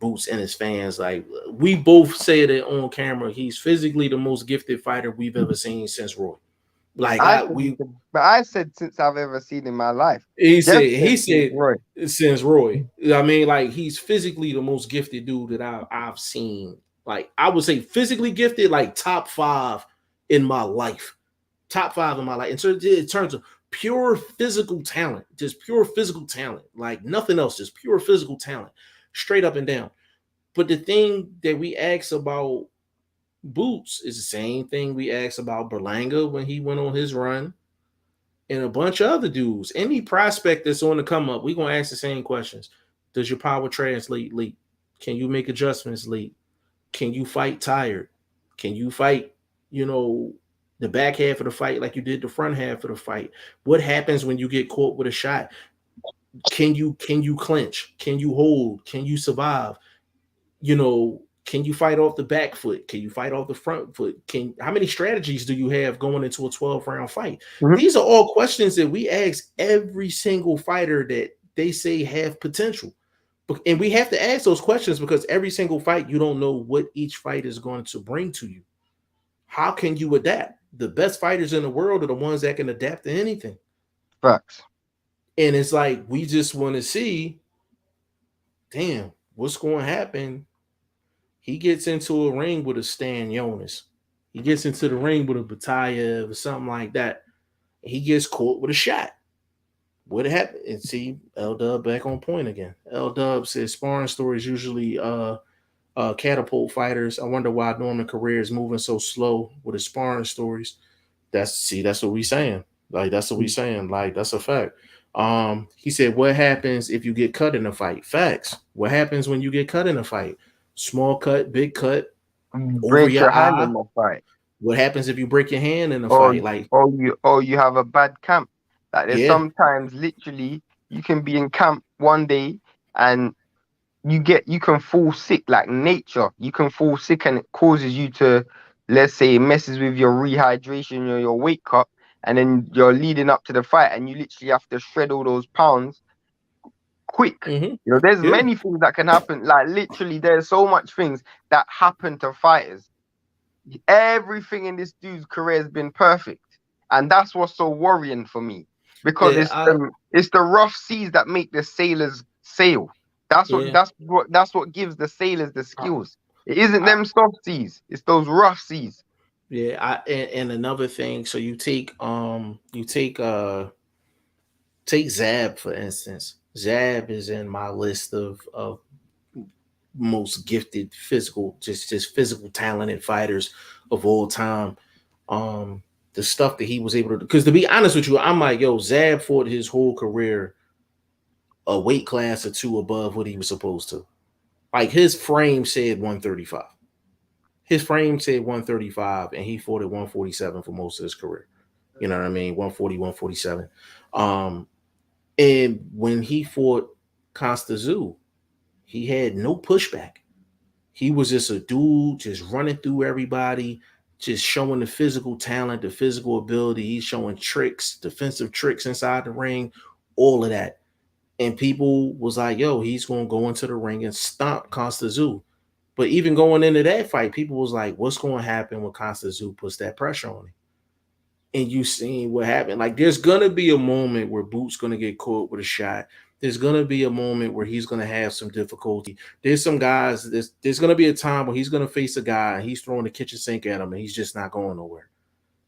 Boots and his fans. Like, we both said it on camera. He's physically the most gifted fighter we've ever seen since Roy. Like, I said since I've ever seen in my life. He said Roy. Since Roy. I mean, like, he's physically the most gifted dude that I've seen. Like, I would say physically gifted, like top 5 in my life. Top 5 in my life. And so in terms of pure physical talent, just pure physical talent, like nothing else, just pure physical talent, straight up and down. But the thing that we ask about Boots is the same thing we asked about Berlanga when he went on his run. and a bunch of other dudes. Any prospect that's on the come up, we're gonna ask the same questions. Does your power translate late? Can you make adjustments late? Can you fight tired? Can you fight, the back half of the fight like you did the front half of the fight? What happens when you get caught with a shot? Can you clinch? Can you hold? Can you survive? Can you fight off the back foot? Can you fight off the front foot? How many strategies do you have going into a 12-round fight? Mhm. These are all questions that we ask every single fighter that they say have potential. And we have to ask those questions because every single fight, you don't know what each fight is going to bring to you. How can you adapt? The best fighters in the world are the ones that can adapt to anything. Facts. And it's like, we just want to see, damn, what's going to happen? He gets into a ring with a Stan Jonas. He gets into the ring with a Batayev or something like that. He gets caught with a shot. What happened? And see, L-Dub back on point again. L-Dub says sparring stories usually catapult fighters. I wonder why Norman career is moving so slow with his sparring stories. That's what we saying. Like, that's what we saying. Like, that's a fact. He said, what happens if you get cut in a fight? Facts. What happens when you get cut in a fight? Small cut, big cut, over Break your your hand eye. in the fight. What happens if you break your hand in a Or fight? Like, you have a bad camp. Like, there's yeah. sometimes literally you can be in camp one day and you can fall sick, like nature. You can fall sick and it causes you to, let's say, it messes with your rehydration or your weight cut, and then you're leading up to the fight and you literally have to shred all those pounds quick. There's Yeah. many things that can happen. Like, literally, there's so much things that happen to fighters. Everything in this dude's career has been perfect, and that's what's so worrying for me, because it's the rough seas that make the sailors sail. That's what gives the sailors the skills. It isn't them soft seas, it's those rough seas. Yeah, and another thing, so you take Zab, for instance. Zab is in my list of most gifted physical, just physical talented fighters of all time. The stuff that he was able to do, because to be honest with you, I'm like, yo, Zab fought his whole career a weight class or two above what he was supposed to. Like, his frame said 135. His frame said 135, and he fought at 147 for most of his career. You know what I mean? 140, 147. And when he fought Costa Zoo, he had no pushback. He was just a dude just running through everybody, just showing the physical talent, the physical ability. He's showing tricks, defensive tricks inside the ring, all of that. And people was like, yo, he's going to go into the ring and stomp Costa Zoo. But even going into that fight, people was like, what's going to happen when Costa Zoo puts that pressure on him? And you seen what happened. Like, there's going to be a moment where Boot's going to get caught with a shot. There's going to be a moment where he's going to have some difficulty. There's some guys, there's going to be a time where he's going to face a guy and he's throwing the kitchen sink at him and he's just not going nowhere.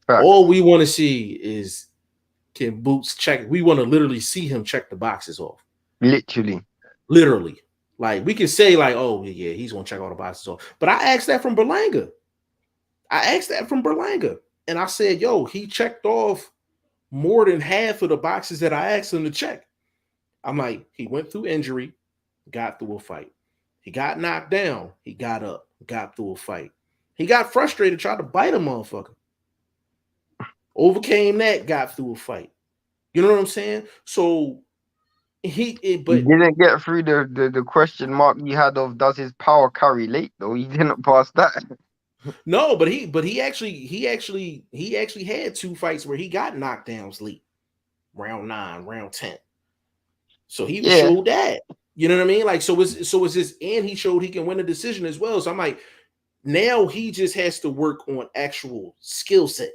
Right. All we want to see is, can Boots check? We want to literally see him check the boxes off. Literally. Like, we can say, like, oh, yeah, he's going to check all the boxes off. But I asked that from Berlanga. And I said, yo, he checked off more than half of the boxes that I asked him to check. I'm like, he went through injury, got through a fight. He got knocked down. He got up, got through a fight. He got frustrated, tried to bite a motherfucker. Overcame that, got through a fight. You know what I'm saying? So he didn't get through the question mark you had of, does his power carry late, though? He didn't pass that. No, but he actually had two fights where he got knockdowns late. Round 9, round 10. So he showed that. You know what I mean? Like, so it's this, and he showed he can win a decision as well. So I'm like, now he just has to work on actual skill set.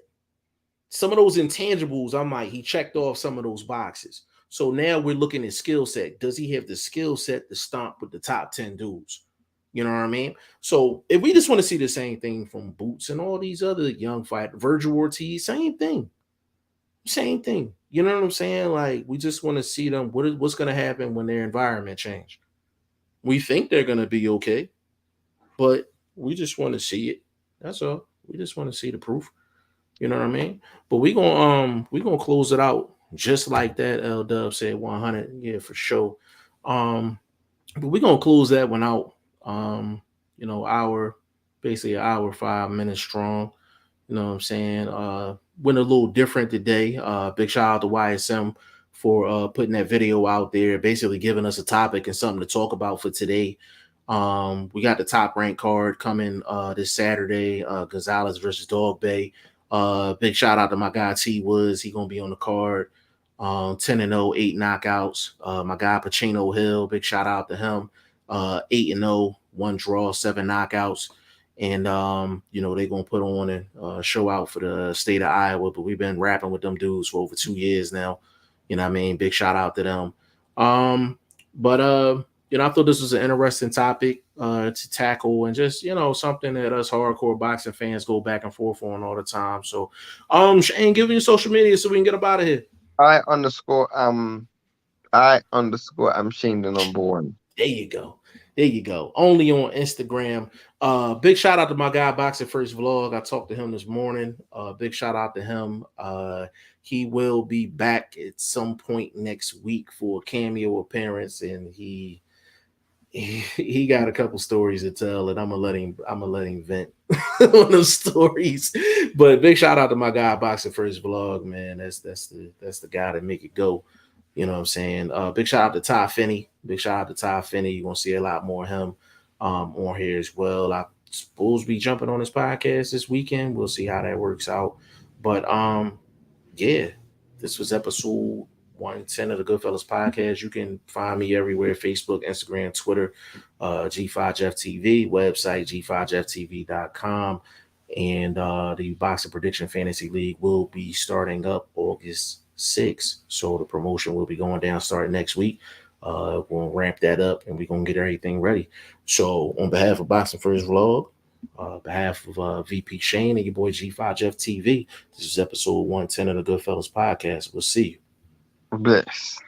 Some of those intangibles, I'm like, he checked off some of those boxes. So now we're looking at skill set. Does he have the skill set to stomp with the top 10 dudes? You know what I mean? So if we just want to see the same thing from Boots and all these other young fighters, Virgil Ortiz, same thing. You know what I'm saying? Like, we just want to see them. What's going to happen when their environment change? We think they're going to be okay, but we just want to see it. That's all. We just want to see the proof. You know what I mean? But we're gonna close it out Just like that, L Dub said 100. Yeah, for sure. But we're gonna close that one out. Basically an hour 5 minutes strong. You know what I'm saying? Went a little different today. Big shout out to YSM for putting that video out there, basically giving us a topic and something to talk about for today. We got the top rank card coming this Saturday, Gonzalez versus Dog Bay. Big shout out to my guy T Woods. He gonna be on the card. 10-0, 8 knockouts. My guy Pacino Hill, big shout out to him. 8-0, 1 draw, 7 knockouts. And they're gonna put on and show out for the state of Iowa. But we've been rapping with them dudes for over 2 years now. You know what I mean? Big shout out to them. I thought this was an interesting topic to tackle, and just something that us hardcore boxing fans go back and forth on all the time. So Shane, give me your social media so we can get up out of here. I'm Shane the number one. There you go. Only on Instagram. Big shout out to my guy BoxingFirstVlog. I talked to him this morning. Big shout out to him. He will be back at some point next week for a cameo appearance, and he got a couple stories to tell, and I'm gonna let him vent on those stories. But big shout out to my guy BoxingFirstVlog, man. That's the guy that make it go. You know what I'm saying? Big shout out to Ty Finney. You're gonna see a lot more of him on here as well. I suppose be jumping on his podcast this weekend. We'll see how that works out. But yeah, this was episode 110 of the Goodfellas podcast. You can find me everywhere: Facebook, Instagram, Twitter, G5FTV, website G5FTV.com. And the Boxing Prediction Fantasy League will be starting up August 6th. So the promotion will be going down starting next week. We'll ramp that up and we're going to get everything ready. So on behalf of Boxing First Vlog, behalf of VP Shane and your boy G5FTV, this is episode 110 of the Goodfellas podcast. We'll see you. Bless.